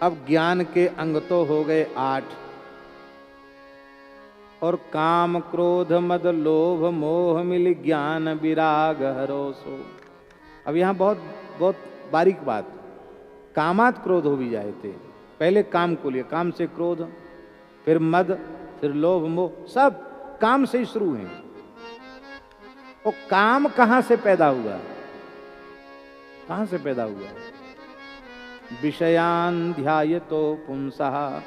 Speaker 1: अब ज्ञान के अंग तो हो गए 8, और काम, क्रोध, मद, लोभ, मोह, मिल ज्ञान विराग हरोसो। अब यहां बहुत बहुत बारीक बात। कामात क्रोध हो भी जाए थे, पहले काम को लिया, काम से क्रोध, फिर मद, फिर लोभ, मोह, सब काम से ही शुरू हैं। और काम कहां से पैदा हुआ? कहां से पैदा हुआ? विषयान ध्यायतो पुंसः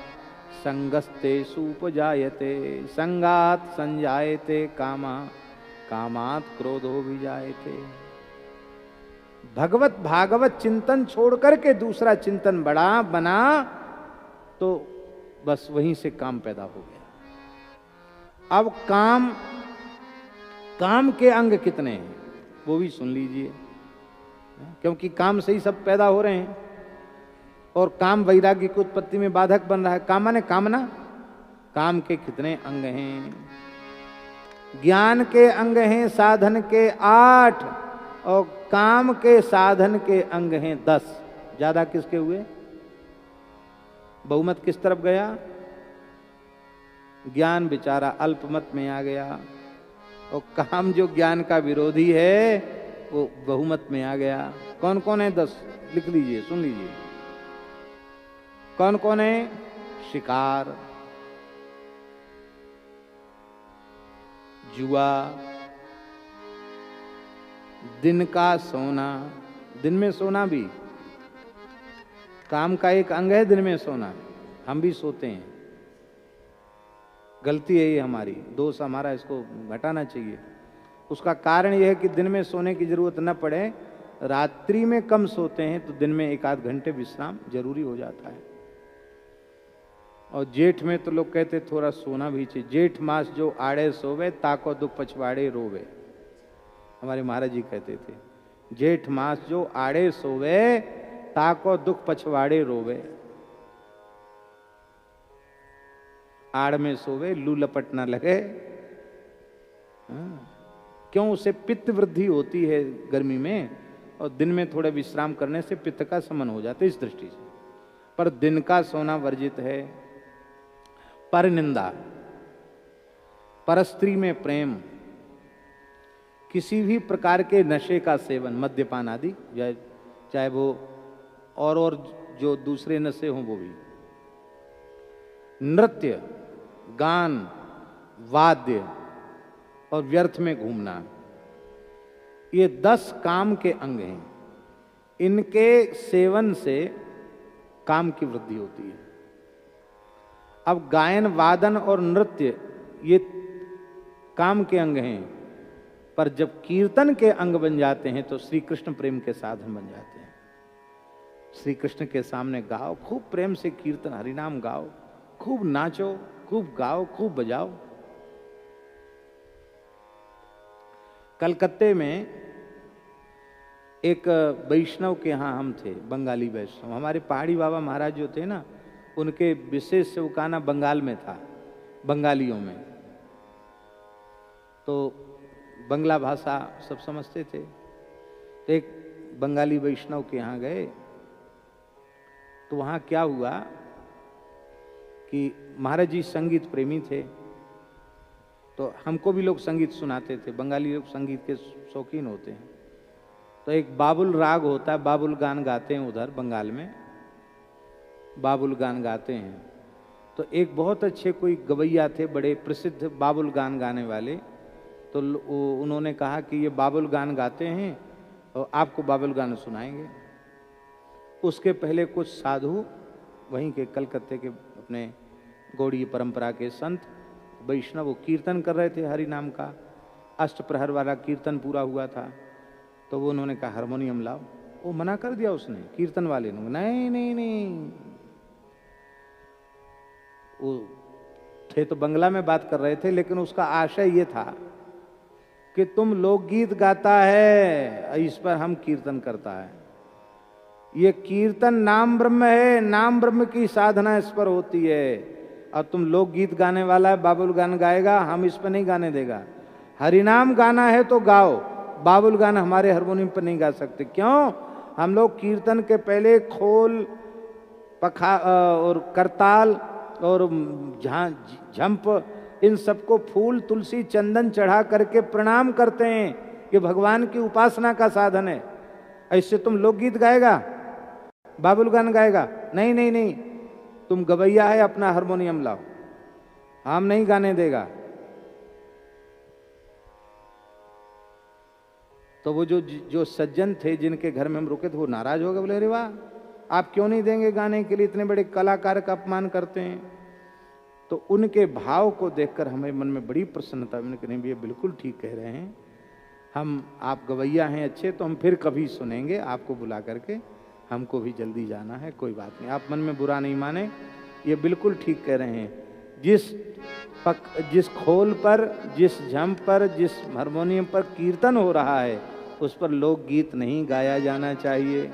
Speaker 1: संगस्ते सुपजायते, संगात संजायते कामा, कामात क्रोधो भी जायते। भगवत भागवत चिंतन छोड़ करके दूसरा चिंतन बड़ा बना तो बस वहीं से काम पैदा हो गया। अब काम के अंग कितने हैं वो भी सुन लीजिए, क्योंकि काम से ही सब पैदा हो रहे हैं, और काम वैराग्य की उत्पत्ति में बाधक बन रहा है। काम माने कामना। काम के कितने अंग हैं? ज्ञान के अंग हैं साधन के 8, और काम के साधन के अंग हैं 10। ज्यादा किसके हुए? बहुमत किस तरफ गया? ज्ञान बेचारा अल्पमत में आ गया, और काम जो ज्ञान का विरोधी है वो बहुमत में आ गया। कौन कौन है? 10 लिख लीजिए, सुन लीजिए। कौन कौन है? शिकार, जुआ, दिन का सोना। दिन में सोना भी काम का एक अंग है, दिन में सोना। हम भी सोते हैं, गलती है ये हमारी, दोष हमारा, इसको घटाना चाहिए। उसका कारण यह है कि दिन में सोने की जरूरत न पड़े, रात्रि में कम सोते हैं तो दिन में 1-8 घंटे विश्राम जरूरी हो जाता है। और जेठ में तो लोग कहते थोड़ा सोना भी चाहिए। जेठ मास जो आड़े सोवे, ताको दुख पछवाड़े रोवे। हमारे महाराज जी कहते थे, जेठ मास जो आड़े सोवे, ताको दुख पछवाड़े रोवे। आड़ में सोवे, लू लपट ना लगे। क्यों? उसे पित्त वृद्धि होती है गर्मी में, और दिन में थोड़े विश्राम करने से पित्त का शमन हो जाता है, इस दृष्टि से। पर दिन का सोना वर्जित है। पर निंदा, परस्त्री में प्रेम, किसी भी प्रकार के नशे का सेवन, मद्यपान आदि, चाहे वो और जो दूसरे नशे हों वो भी, नृत्य, गान, वाद्य और व्यर्थ में घूमना, ये 10 काम के अंग हैं। इनके सेवन से काम की वृद्धि होती है। अब गायन, वादन और नृत्य ये काम के अंग हैं, पर जब कीर्तन के अंग बन जाते हैं तो श्री कृष्ण प्रेम के साधन बन जाते हैं। श्री कृष्ण के सामने गाओ, खूब प्रेम से कीर्तन हरिनाम गाओ, खूब नाचो, खूब गाओ, खूब बजाओ। कलकत्ते में एक वैष्णव के यहाँ हम थे, बंगाली वैष्णव। हमारे पहाड़ी बाबा महाराज जो थे ना, उनके विशेष सेवकाना बंगाल में था, बंगालियों में। तो बंगला भाषा सब समझते थे। तो एक बंगाली वैष्णव के यहाँ गए, तो वहाँ क्या हुआ कि महाराज जी संगीत प्रेमी थे, तो हमको भी लोग संगीत सुनाते थे। बंगाली लोग संगीत के शौकीन होते हैं। तो एक बाबुल राग होता है, बाबुल गान गाते हैं उधर बंगाल में, बाबुल गान गाते हैं। तो एक बहुत अच्छे कोई गवैया थे, बड़े प्रसिद्ध बाबुल गान गाने वाले। तो उन्होंने कहा कि ये बाबुल गान गाते हैं और आपको बाबुल गान सुनाएंगे। उसके पहले कुछ साधु वहीं के कलकत्ते के अपने गौड़ीय परंपरा के संत वैष्णव वो कीर्तन कर रहे थे हरि नाम का, अष्टप्रहर वाला कीर्तन पूरा हुआ था। तो वो उन्होंने कहा हारमोनियम लाओ। वो मना कर दिया उसने, कीर्तन वाले ने, नहीं नहीं नहीं। वो थे तो बंगला में बात कर रहे थे, लेकिन उसका आशय ये था कि तुम लोकगीत गाता है, इस पर हम कीर्तन करता है। ये कीर्तन नाम ब्रह्म है, नाम ब्रह्म की साधना इस पर होती है। और तुम लोकगीत गाने वाला है, बाबुल गान गाएगा, हम इस पर नहीं गाने देगा। हरिनाम गाना है तो गाओ, बाबुल गान हमारे हारमोनियम पर नहीं गा सकते। क्यों? हम लोग कीर्तन के पहले खोल, पखा और करताल और झंप, इन सबको फूल तुलसी चंदन चढ़ा करके प्रणाम करते हैं कि भगवान की उपासना का साधन है। ऐसे तुम लोकगीत गाएगा, बाबुल गान गाएगा? नहीं नहीं नहीं, तुम गवैया है, अपना हारमोनियम लाओ, हम नहीं गाने देगा। तो वो जो सज्जन थे जिनके घर में हम रुके थे, वो नाराज हो गए, बोले अरे वाह, आप क्यों नहीं देंगे गाने के लिए, इतने बड़े कलाकार का अपमान करते हैं। तो उनके भाव को देखकर हमें मन में बड़ी प्रसन्नता। मैंने कहा नहीं भैया, बिल्कुल ठीक कह रहे हैं, हम आप गवैया हैं अच्छे, तो हम फिर कभी सुनेंगे आपको बुला करके, हमको भी जल्दी जाना है, कोई बात नहीं, आप मन में बुरा नहीं माने, ये बिल्कुल ठीक कह रहे हैं। जिस खोल पर, जिस झंप पर, जिस हारमोनियम पर कीर्तन हो रहा है, उस पर लोकगीत नहीं गाया जाना चाहिए।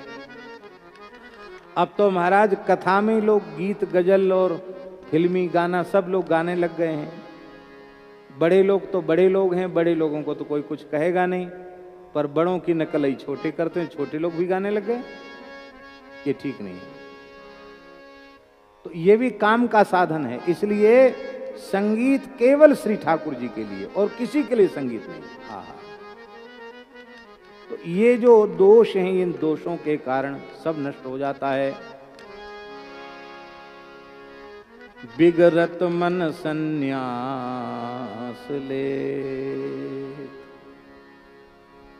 Speaker 1: अब तो महाराज कथा में लोग गीत, गजल और फिल्मी गाना सब लोग गाने लग गए हैं। बड़े लोग तो बड़े लोग हैं, बड़े लोगों को तो कोई कुछ कहेगा नहीं, पर बड़ों की नकल ही छोटे करते हैं, छोटे लोग भी गाने लग गए। ये ठीक नहीं है। तो ये भी काम का साधन है, इसलिए संगीत केवल श्री ठाकुर जी के लिए और किसी के लिए संगीत नहीं। हाँ। तो ये जो दोष हैं, इन दोषों के कारण सब नष्ट हो जाता है। बिगड़त मन संन्यास ले,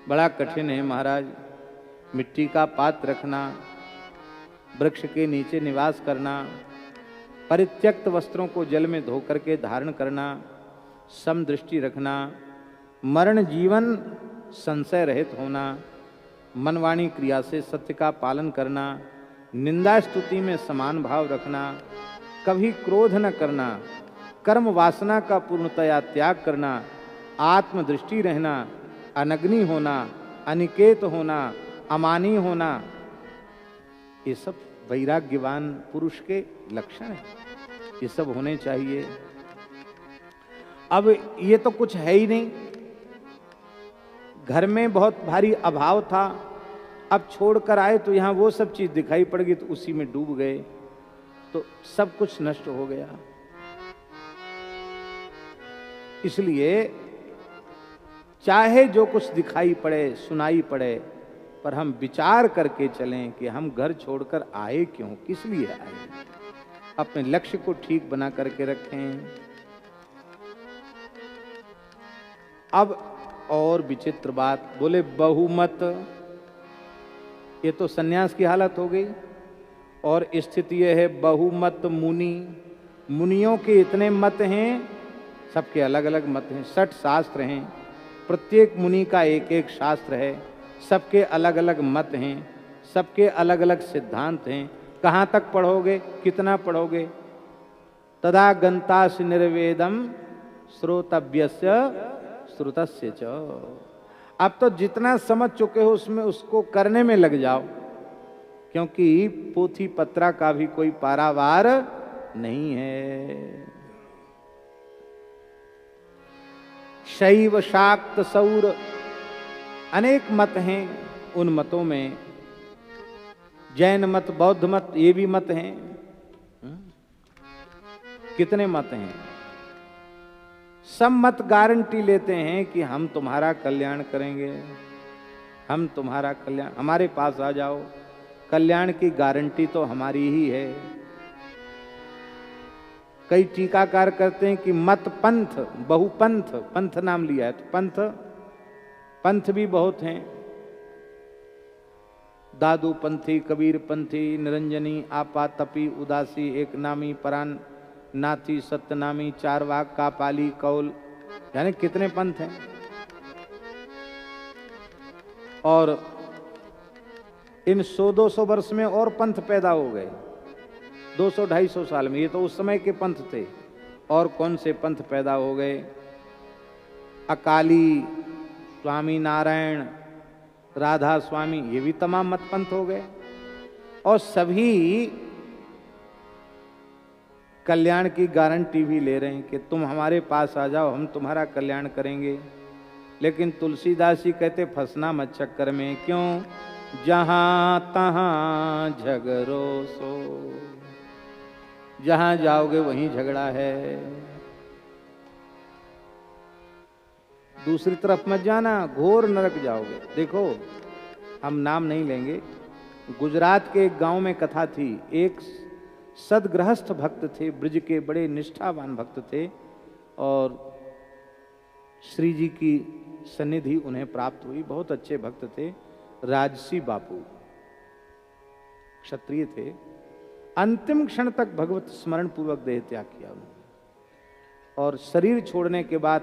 Speaker 1: बड़ा कठिन है महाराज। मिट्टी का पात्र रखना, वृक्ष के नीचे निवास करना, परित्यक्त वस्त्रों को जल में धो करके धारण करना, समदृष्टि रखना, मरण जीवन संशय रहित होना, मनवाणी क्रिया से सत्य का पालन करना, निंदा स्तुति में समान भाव रखना, कभी क्रोध न करना, कर्म वासना का पूर्णतया त्याग करना, आत्मदृष्टि रहना, अनग्नि होना, अनिकेत होना, अमानी होना, ये सब वैराग्यवान पुरुष के लक्षण हैं। ये सब होने चाहिए। अब ये तो कुछ है ही नहीं, घर में बहुत भारी अभाव था, अब छोड़कर आए तो यहाँ वो सब चीज दिखाई पड़ गई, तो उसी में डूब गए, तो सब कुछ नष्ट हो गया। इसलिए चाहे जो कुछ दिखाई पड़े, सुनाई पड़े, पर हम विचार करके चलें कि हम घर छोड़कर आए क्यों, किस लिए आए, अपने लक्ष्य को ठीक बना करके रखें। अब और विचित्र बात, बोले बहुमत, ये तो सन्यास की हालत हो गई। और स्थिति यह है बहुमत मुनि, मुनियों के इतने मत हैं, सबके अलग अलग मत हैं, 60 शास्त्र हैं, प्रत्येक मुनि का एक एक शास्त्र है, सबके अलग अलग मत हैं, सबके अलग अलग सिद्धांत हैं। कहाँ तक पढ़ोगे, कितना पढ़ोगे? तदा गंतास निर्वेदम श्रोतव्यस्य श्रुतस्य च। अब तो जितना समझ चुके हो उसमें उसको करने में लग जाओ, क्योंकि पोथी पत्रा का भी कोई पारावार नहीं है। शैव शाक्त सौर अनेक मत हैं, उन मतों में जैन मत, बौद्ध मत, ये भी मत हैं। कितने मत हैं? सब मत गारंटी लेते हैं कि हम तुम्हारा कल्याण करेंगे, हम तुम्हारा कल्याण, हमारे पास आ जाओ, कल्याण की गारंटी तो हमारी ही है। कई टीकाकार करते हैं कि मत पंथ बहुपंथ, पंथ नाम लिया है तो पंथ भी बहुत हैं। दादू पंथी, कबीर पंथी, निरंजनी, आपा, तपी, उदासी, एक नामी, परान नाथी, सत्यनामी, चारवाक, कापाली, कौल, यानी कितने पंथ हैं। और इन 100-200 वर्ष में और पंथ पैदा हो गए, 200-250 साल में। ये तो उस समय के पंथ थे, और कौन से पंथ पैदा हो गए। अकाली, स्वामी नारायण, राधा स्वामी, ये भी तमाम मत पंथ हो गए। और सभी कल्याण की गारंटी भी ले रहे हैं कि तुम हमारे पास आ जाओ, हम तुम्हारा कल्याण करेंगे। लेकिन तुलसीदास जी कहते फंसना मत चक्कर में, क्यों? जहां तहां झगड़ो सो, जहां जाओगे वहीं झगड़ा है। दूसरी तरफ मत जाना, घोर नरक जाओगे। देखो, हम नाम नहीं लेंगे, गुजरात के एक गांव में कथा थी। एक सदगृहस्थ भक्त थे, ब्रज के बड़े निष्ठावान भक्त थे, और श्री जी की सन्निधि उन्हें प्राप्त हुई। बहुत अच्छे भक्त थे, राजसी बापू, क्षत्रिय थे। अंतिम क्षण तक भगवत स्मरण पूर्वक देह त्याग किया उन्होंने, और शरीर छोड़ने के बाद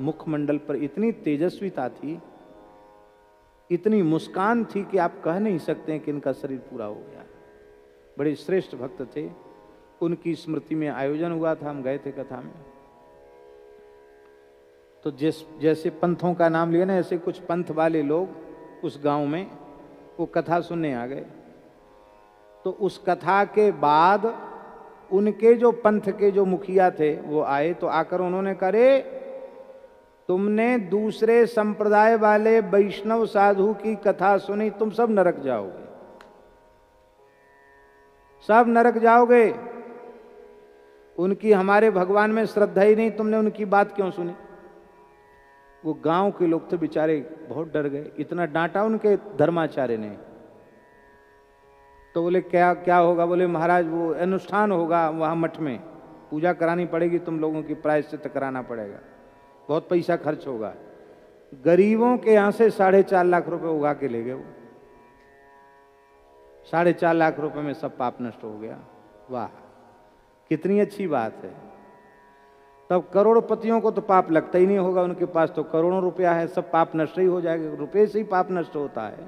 Speaker 1: मुखमंडल पर इतनी तेजस्विता थी, इतनी मुस्कान थी कि आप कह नहीं सकते कि इनका शरीर पूरा हो गया। बड़े श्रेष्ठ भक्त थे। उनकी स्मृति में आयोजन हुआ था, हम गए थे कथा में। तो जैसे पंथों का नाम लिया ना, ऐसे कुछ पंथ वाले लोग उस गांव में वो कथा सुनने आ गए। तो उस कथा के बाद उनके जो पंथ के जो मुखिया थे वो आए, तो आकर उन्होंने कहा, रे तुमने दूसरे संप्रदाय वाले वैष्णव साधु की कथा सुनी, तुम सब नरक जाओगे, सब नरक जाओगे। उनकी हमारे भगवान में श्रद्धा ही नहीं, तुमने उनकी बात क्यों सुनी? वो गांव के लोग थे बेचारे, बहुत डर गए। इतना डांटा उनके धर्माचार्य ने। तो बोले क्या क्या होगा? बोले महाराज वो अनुष्ठान होगा वहां मठ में, पूजा करानी पड़ेगी, तुम लोगों की प्रायश्चित कराना पड़ेगा, बहुत पैसा खर्च होगा। गरीबों के यहां से 4.5 लाख रुपए उगा के ले गए वो। 4.5 लाख रुपए में सब पाप नष्ट हो गया। वाह, कितनी अच्छी बात है। तब करोड़पतियों को तो पाप लगता ही नहीं होगा, उनके पास तो करोड़ों रुपया है, सब पाप नष्ट ही हो जाएगा। रुपये से ही पाप नष्ट होता है।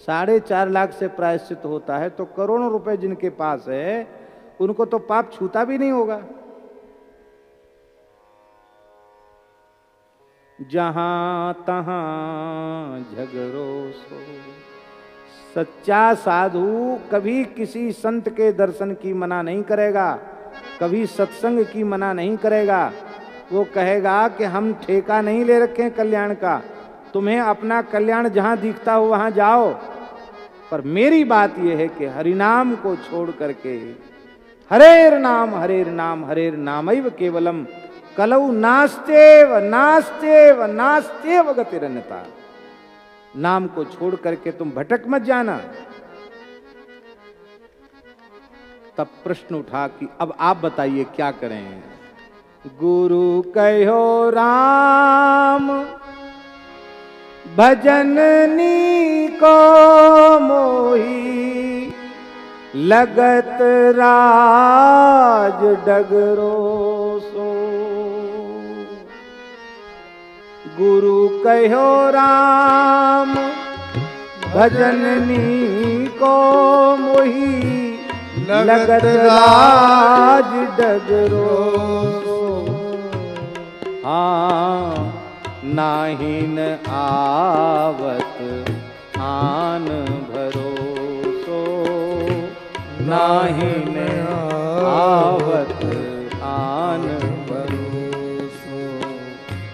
Speaker 1: 4.5 लाख से प्रायश्चित होता है, तो करोड़ों रुपए जिनके पास है उनको तो पाप छूता भी नहीं होगा। जहां तहां झगड़ो सो। सच्चा साधु कभी किसी संत के दर्शन की मना नहीं करेगा, कभी सत्संग की मना नहीं करेगा। वो कहेगा कि हम ठेका नहीं ले रखे कल्याण का, तुम्हें अपना कल्याण जहां दिखता हो वहां जाओ। पर मेरी बात यह है कि हरिनाम को छोड़ करके, हरेर नाम हरेर नामैव केवलम कलौ नास्तेव नास्तेव नास्तेव गतिरन्यता। नाम को छोड़ करके तुम भटक मत जाना। तब प्रश्न उठा कि अब आप बताइए क्या करें। गुरु कहो राम भजननी को मोही, लगत राज डगरो सो। गुरु कहो राम भजननी को मोही, लगत राज डगरो सो। हाँ नाहिन आवत आन भरोसो, नाहिन आवत आन भरोसो।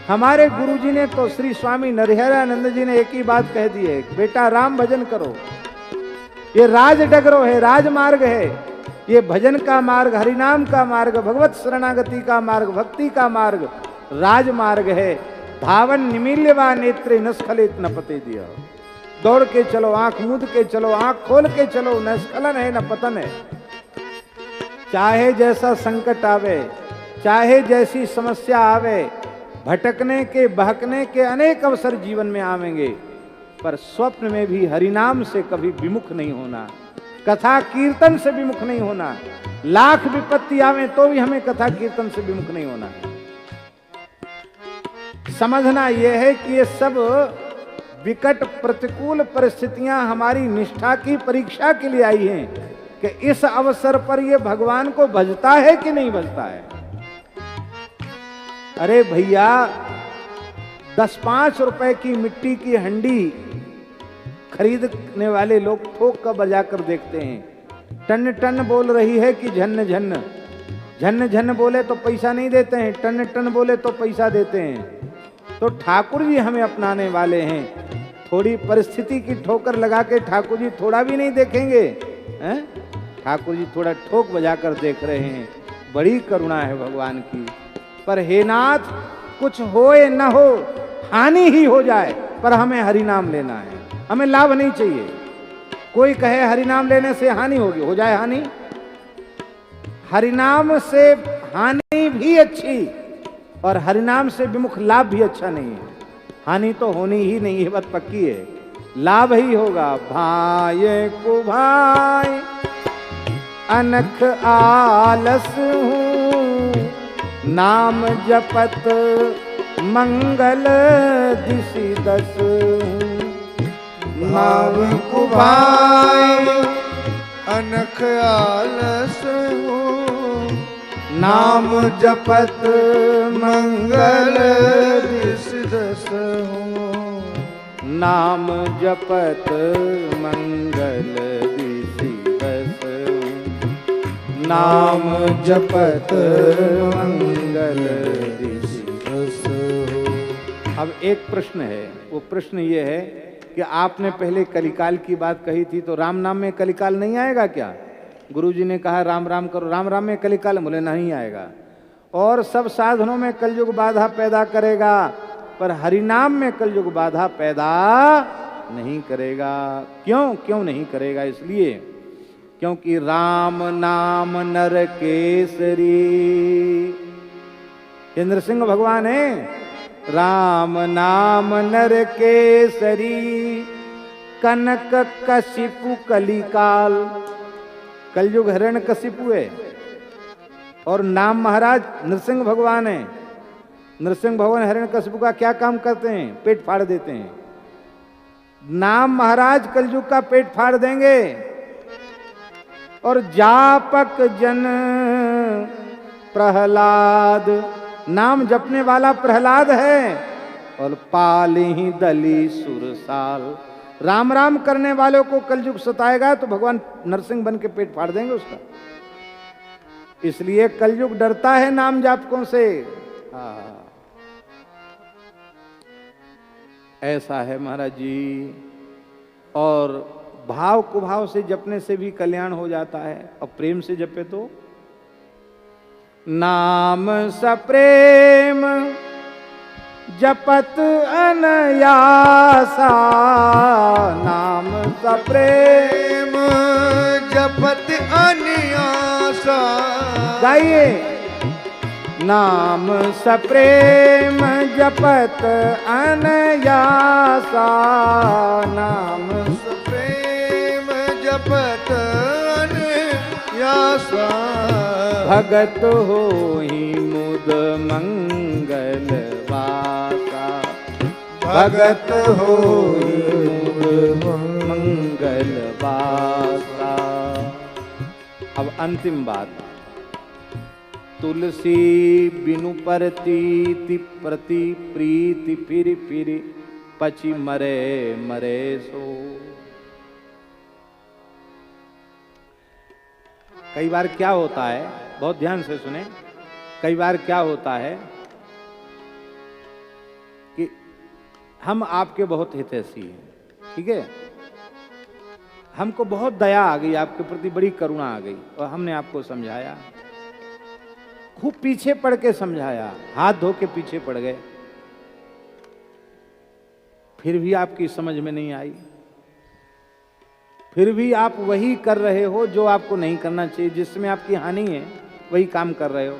Speaker 1: हमारे गुरुजी ने तो, श्री स्वामी नरहरानंद जी ने एक ही बात कह दी है, बेटा राम भजन करो। ये राज डगरो है, राजमार्ग है। ये भजन का मार्ग, हरिनाम का मार्ग, भगवत शरणागति का मार्ग, भक्ति का मार्ग राजमार्ग है। धावन निमील्यवा नेत्रे न स्खलित न पते दिया। दौड़ के चलो, आंख मूंद के चलो, आंख खोल के चलो, न स्खलन है न पतन है। चाहे जैसा संकट आवे, चाहे जैसी समस्या आवे, भटकने के बहकने के अनेक अवसर जीवन में आवेंगे, पर स्वप्न में भी हरिनाम से कभी विमुख नहीं होना, कथा कीर्तन से विमुख नहीं होना। लाख विपत्ति आवे तो भी हमें कथा कीर्तन से विमुख नहीं होना। समझना यह है कि ये सब विकट प्रतिकूल परिस्थितियां हमारी निष्ठा की परीक्षा के लिए आई हैं कि इस अवसर पर ये भगवान को भजता है कि नहीं भजता है। अरे भैया, 10-5 रुपए की मिट्टी की हंडी खरीदने वाले लोग ठोक कर बजा कर देखते हैं। टन टन बोल रही है कि झन्न झन्न, झन्न झन्न बोले तो पैसा नहीं देते हैं, टन टन बोले तो पैसा देते हैं। तो ठाकुर जी हमें अपनाने वाले हैं। थोड़ी परिस्थिति की ठोकर लगा के ठाकुर जी थोड़ा भी नहीं देखेंगे, हैं? ठाकुर जी थोड़ा ठोक बजाकर देख रहे हैं। बड़ी करुणा है भगवान की। पर हे नाथ, कुछ होए न हो, हानि ही हो जाए, पर हमें हरिनाम लेना है, हमें लाभ नहीं चाहिए। कोई कहे हरिनाम लेने से हानि होगी, हो जाए हानि। हरिनाम से हानि भी अच्छी और हरिनाम से विमुख लाभ भी अच्छा नहीं है। हानि तो होनी ही नहीं है, बात पक्की है, लाभ ही होगा। भाई को भाई अनख आलस हूँ, नाम जपत मंगल दिशि दस हूँ।
Speaker 2: नाम को भाई अनख आलस हूँ, नाम जपत मंगल दिस दस हूँ।
Speaker 1: नाम जपत मंगल दिशि दस हूँ। नाम जपत मंगल दिशि दस हूँ। अब एक प्रश्न है, वो प्रश्न ये है कि आपने पहले कलिकाल की बात कही थी, तो राम नाम में कलिकाल नहीं आएगा क्या? गुरुजी ने कहा राम राम करो, राम राम में कलिकाल, बोले नहीं आएगा। और सब साधनों में कलयुग बाधा पैदा करेगा, पर हरिनाम में कलयुग बाधा पैदा नहीं करेगा। क्यों? क्यों नहीं करेगा? इसलिए क्योंकि राम नाम नर केसरी। इंद्र सिंह भगवान है, राम नाम नर केसरी, कनक कशिपु कलिकाल। कलयुग हिरण्य कशिपु है और नाम महाराज नरसिंह भगवान है। नरसिंह भगवान हिरण्य कशिपु का क्या काम करते हैं? पेट फाड़ देते हैं। नाम महाराज कलयुग का पेट फाड़ देंगे। और जापक जन प्रहलाद, नाम जपने वाला प्रहलाद है, और पाली दली सुरसाल। राम राम करने वालों को कलयुग सताएगा तो भगवान नरसिंह बन के पेट फाड़ देंगे उसका। इसलिए कलयुग डरता है नाम जापकों से। ऐसा है महाराज जी। और भाव कुभाव से जपने से भी कल्याण हो जाता है, और प्रेम से जपे तो नाम सप्रेम जपत अनयासा। नाम सप्रेम
Speaker 2: जपत अनयासा।
Speaker 1: गाइए, नाम सप्रेम जपत अनयासा। नाम
Speaker 2: सप्रेम जपत अनयासा।
Speaker 1: भगत होहि मुद मंगल वासा। भगत होहि मुद मंगल वासा। अब अंतिम बात, तुलसी बिनु परतीति प्रति प्रीति फिर फिर पची मरे मरे सो। कई बार क्या होता है, बहुत ध्यान से सुने, कई बार क्या होता है कि हम आपके बहुत हितैषी हैं, ठीक है, हमको बहुत दया आ गई, आपके प्रति बड़ी करुणा आ गई, और हमने आपको समझाया, खूब पीछे पड़ के समझाया, हाथ धो के पीछे पड़ गए, फिर भी आपकी समझ में नहीं आई, फिर भी आप वही कर रहे हो जो आपको नहीं करना चाहिए, जिसमें आपकी हानि है वही काम कर रहे हो,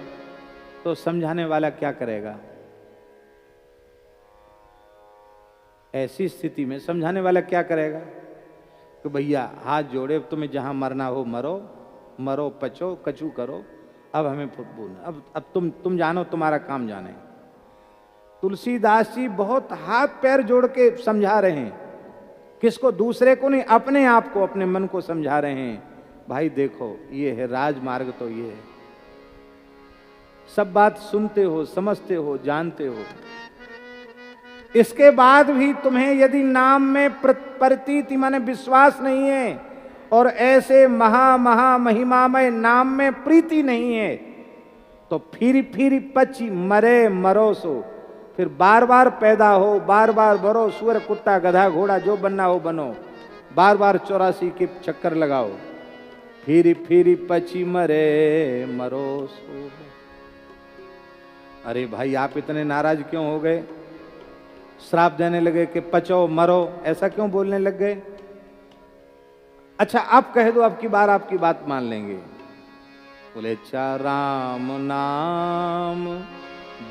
Speaker 1: तो समझाने वाला क्या करेगा? ऐसी स्थिति में समझाने वाला क्या करेगा कि भैया हाथ जोड़े, तुम्हें जहां मरना हो मरो, मरो पचो कचू करो, अब हमें अब तुम जानो, तुम्हारा काम जाने। तुलसीदास जी बहुत हाथ पैर जोड़ के समझा रहे हैं, किसको? दूसरे को नहीं, अपने आप को, अपने मन को समझा रहे हैं। भाई देखो, ये है राजमार्ग, तो ये है, सब बात सुनते हो, समझते हो, जानते हो, इसके बाद भी तुम्हें यदि नाम में प्रतीति माने विश्वास नहीं है, और ऐसे महा महिमामय नाम में प्रीति नहीं है, तो फिर पची मरे मरो सो, फिर बार बार पैदा हो, बार बार मरो, सुअर कुत्ता गधा घोड़ा जो बनना हो बनो, बार बार 84 के चक्कर लगाओ, फिर पची मरे मरो सो। अरे भाई आप इतने नाराज क्यों हो गए? श्राप देने लगे कि पचो मरो, ऐसा क्यों बोलने लग गए? अच्छा आप कह दो, अब की बार आपकी बात मान लेंगे। बोले चा राम नाम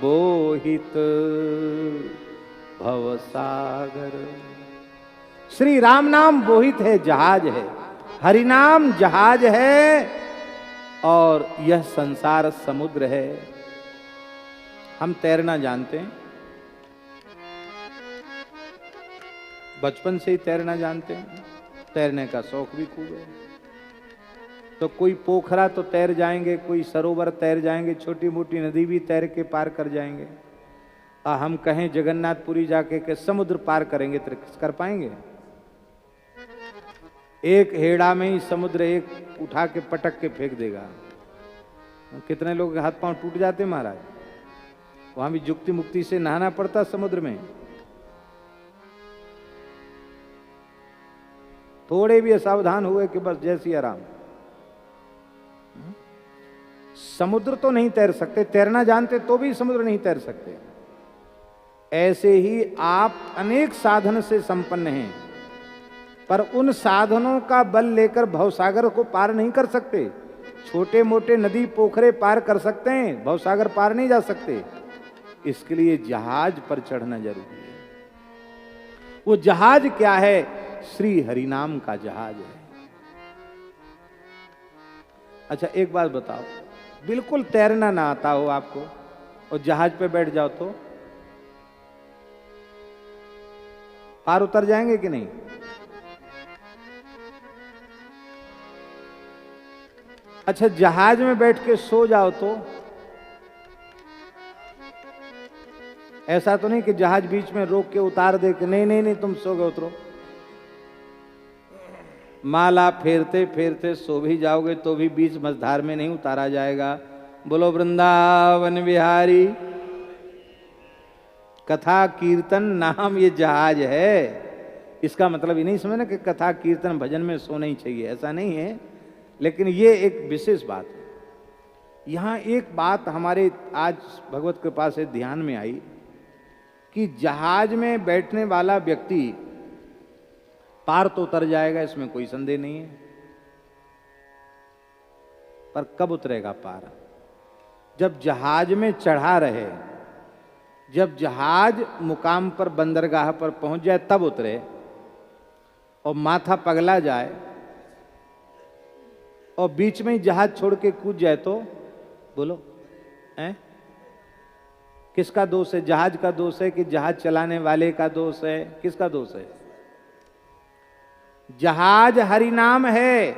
Speaker 1: बोहित भवसागर। श्री राम नाम बोहित है, जहाज है, हरि नाम जहाज है, और यह संसार समुद्र है। हम तैरना जानते हैं, बचपन से ही तैरना जानते हैं, तैरने का शौक भी खूब है। तो कोई पोखरा तो तैर जाएंगे, कोई सरोवर तैर जाएंगे, छोटी मोटी नदी भी तैर के पार कर जाएंगे। हम कहें जगन्नाथपुरी जाके के समुद्र पार करेंगे तो कर पाएंगे? एक हेड़ा में ही समुद्र एक उठा के पटक के फेंक देगा। कितने लोग के हाथ पांव टूट जाते महाराज। वहां भी जुक्ति मुक्ति से नहाना पड़ता समुद्र में। थोड़े भी असावधान हुए कि बस जैसी आराम। समुद्र तो नहीं तैर सकते, तैरना जानते तो भी समुद्र नहीं तैर सकते। ऐसे ही आप अनेक साधन से संपन्न हैं, पर उन साधनों का बल लेकर भवसागर को पार नहीं कर सकते। छोटे मोटे नदी पोखरे पार कर सकते हैं, भवसागर पार नहीं जा सकते। इसके लिए जहाज पर चढ़ना जरूरी है। वो जहाज क्या है? श्री हरिनाम का जहाज है। अच्छा एक बात बताओ, बिल्कुल तैरना ना आता हो आपको और जहाज पे बैठ जाओ तो पार उतर जाएंगे कि नहीं? अच्छा जहाज में बैठ के सो जाओ तो? ऐसा तो नहीं कि जहाज बीच में रोक के उतार दे कि नहीं नहीं नहीं तुम सो गए उतरो। माला फेरते फेरते सो भी जाओगे तो भी बीच मझधार में नहीं उतारा जाएगा। बोलो वृंदावन बिहारी। कथा कीर्तन नाम ये जहाज है। इसका मतलब ये नहीं समझना कि कथा कीर्तन भजन में सोना ही चाहिए, ऐसा नहीं है। लेकिन ये एक विशेष बात है। यहाँ एक बात हमारे आज भगवत कृपा से ध्यान में आई कि जहाज में बैठने वाला व्यक्ति पार तो उतर जाएगा, इसमें कोई संदेह नहीं है, पर कब उतरेगा पार? जब जहाज में चढ़ा रहे, जब जहाज मुकाम पर बंदरगाह पर पहुंच जाए तब उतरे। और माथा पगला जाए और बीच में ही जहाज छोड़ के कूद जाए तो बोलो हैं? किसका दोष है? जहाज का दोष है कि जहाज चलाने वाले का दोष है? किसका दोष है? जहाज हरि नाम है,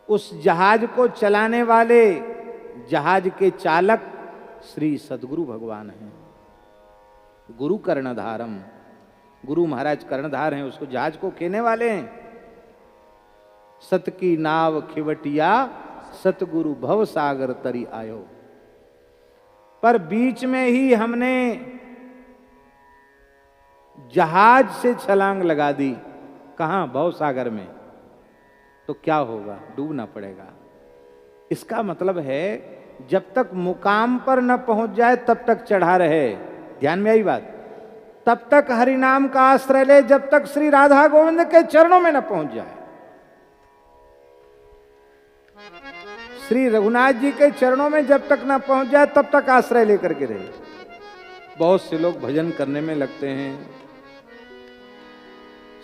Speaker 1: उस जहाज को चलाने वाले जहाज के चालक श्री सद्गुरु भगवान हैं। गुरु कर्णधारम, गुरु महाराज कर्णधार हैं, उसको जहाज को खेने वाले हैं। सत की नाव खिवटिया सतगुरु भव सागर तरी आयो। पर बीच में ही हमने जहाज से छलांग लगा दी। कहां? भव सागर में। तो क्या होगा? डूबना पड़ेगा। इसका मतलब है जब तक मुकाम पर न पहुंच जाए तब तक चढ़ा रहे। ध्यान में आई बात? तब तक हरि नाम का आश्रय ले जब तक श्री राधा गोविंद के चरणों में न पहुंच जाए। श्री रघुनाथ जी के चरणों में जब तक न पहुंच जाए तब तक आश्रय लेकर के रहे। बहुत से लोग भजन करने में लगते हैं,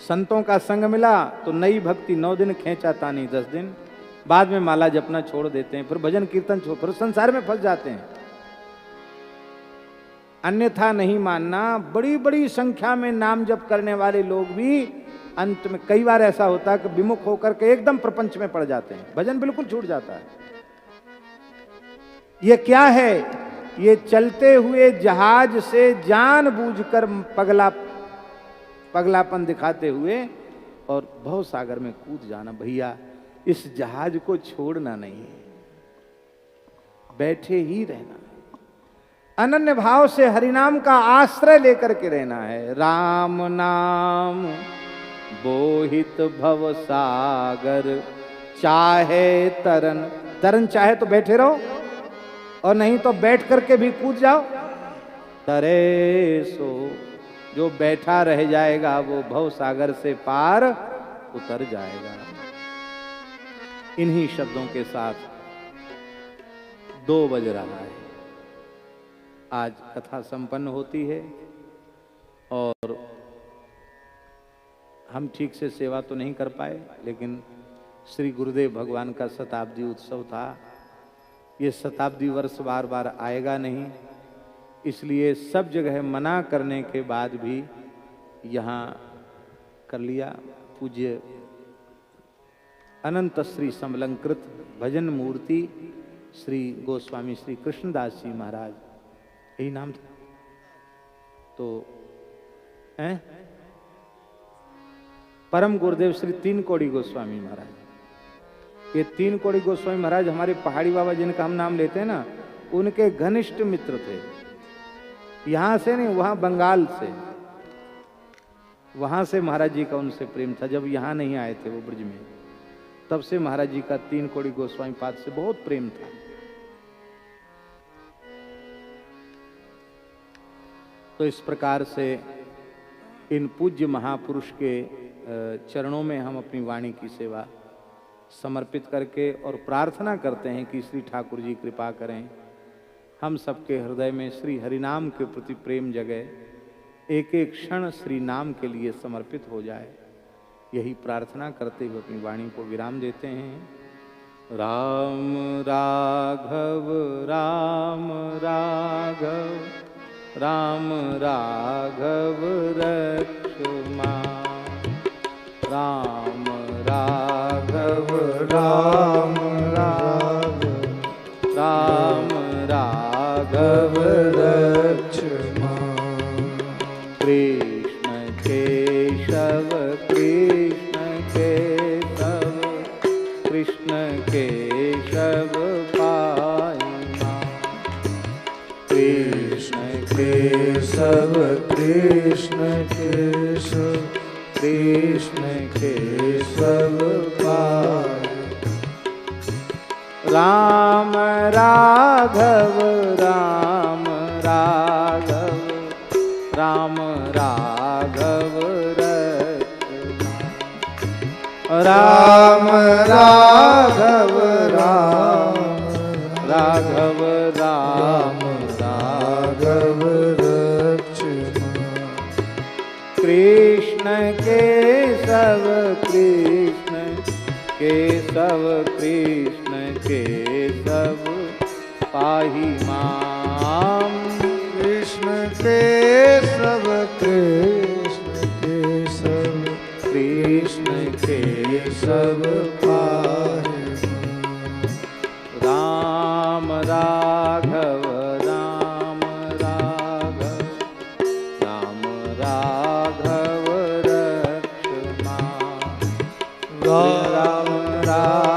Speaker 1: संतों का संग मिला तो नई भक्ति 9 दिन, खींचा तानी 10 दिन, बाद में माला जपना छोड़ देते हैं, फिर भजन कीर्तन छोड़, फिर संसार में फंस जाते हैं। अन्यथा नहीं मानना। बड़ी बड़ी संख्या में नाम जप करने वाले लोग भी अंत में कई बार ऐसा होता है कि विमुख होकर के एकदम प्रपंच में पड़ जाते हैं, भजन बिल्कुल छूट जाता है। ये क्या है? ये चलते हुए जहाज से जानबूझकर पगलापन दिखाते हुए और भव सागर में कूद जाना। भैया इस जहाज को छोड़ना नहीं है, बैठे ही रहना, अनन्य भाव से हरिनाम का आश्रय लेकर के रहना है। राम नाम बोहित भव सागर, चाहे तरन, तरन चाहे तो बैठे रहो और नहीं तो बैठ करके भी कूद जाओ। तरे सो, जो बैठा रह जाएगा वो भव सागर से पार उतर जाएगा। इन्हीं शब्दों के साथ 2 बज रहा है, आज कथा संपन्न होती है और हम ठीक से सेवा तो नहीं कर पाए, लेकिन श्री गुरुदेव भगवान का शताब्दी उत्सव था। ये शताब्दी वर्ष बार बार आएगा नहीं, इसलिए सब जगह मना करने के बाद भी यहाँ कर लिया। पूज्य अनंत श्री समलंकृत भजन मूर्ति श्री गोस्वामी श्री कृष्णदास जी महाराज, यही नाम था तो परम गुरुदेव श्री 3 कोड़ी गोस्वामी महाराज। ये 3 कोड़ी गोस्वामी महाराज हमारे पहाड़ी बाबा जिनका हम नाम लेते हैं ना, उनके घनिष्ठ मित्र थे। यहां से नहीं, वहां बंगाल से, वहां से महाराज जी का उनसे प्रेम था। जब यहां नहीं आए थे वो ब्रज में, तब से महाराज जी का 3 कोड़ी गोस्वामी पाद से बहुत प्रेम था। तो इस प्रकार से इन पूज्य महापुरुष के चरणों में हम अपनी वाणी की सेवा समर्पित करके और प्रार्थना करते हैं कि श्री ठाकुर जी कृपा करें, हम सबके हृदय में श्री हरिनाम के प्रति प्रेम जगे, एक एक क्षण श्री नाम के लिए समर्पित हो जाए। यही प्रार्थना करते हुए अपनी वाणी को विराम देते हैं। राम राघव राम राघव राम राघव रक्षमा, राम राघव राम राघव राम राघव रक्षमा, कृष्ण केशव कृष्ण केशव कृष्ण केशव पायमा, कृष्ण केशव कृष्ण केशव कृष्ण केशव पाय, राम राघव राम राघव राम राघव रक्षमा, राम राघव राम राघव राम राघव रक्षमा, कृष्ण केशव कृष्ण केशव कृष्ण केशव पाहि माम,
Speaker 2: कृष्ण केशव कृष्ण केशव
Speaker 1: कृष्ण केशव पाहि माम, राम राघव राम राघव राम राघव रक्षमा, राम राघव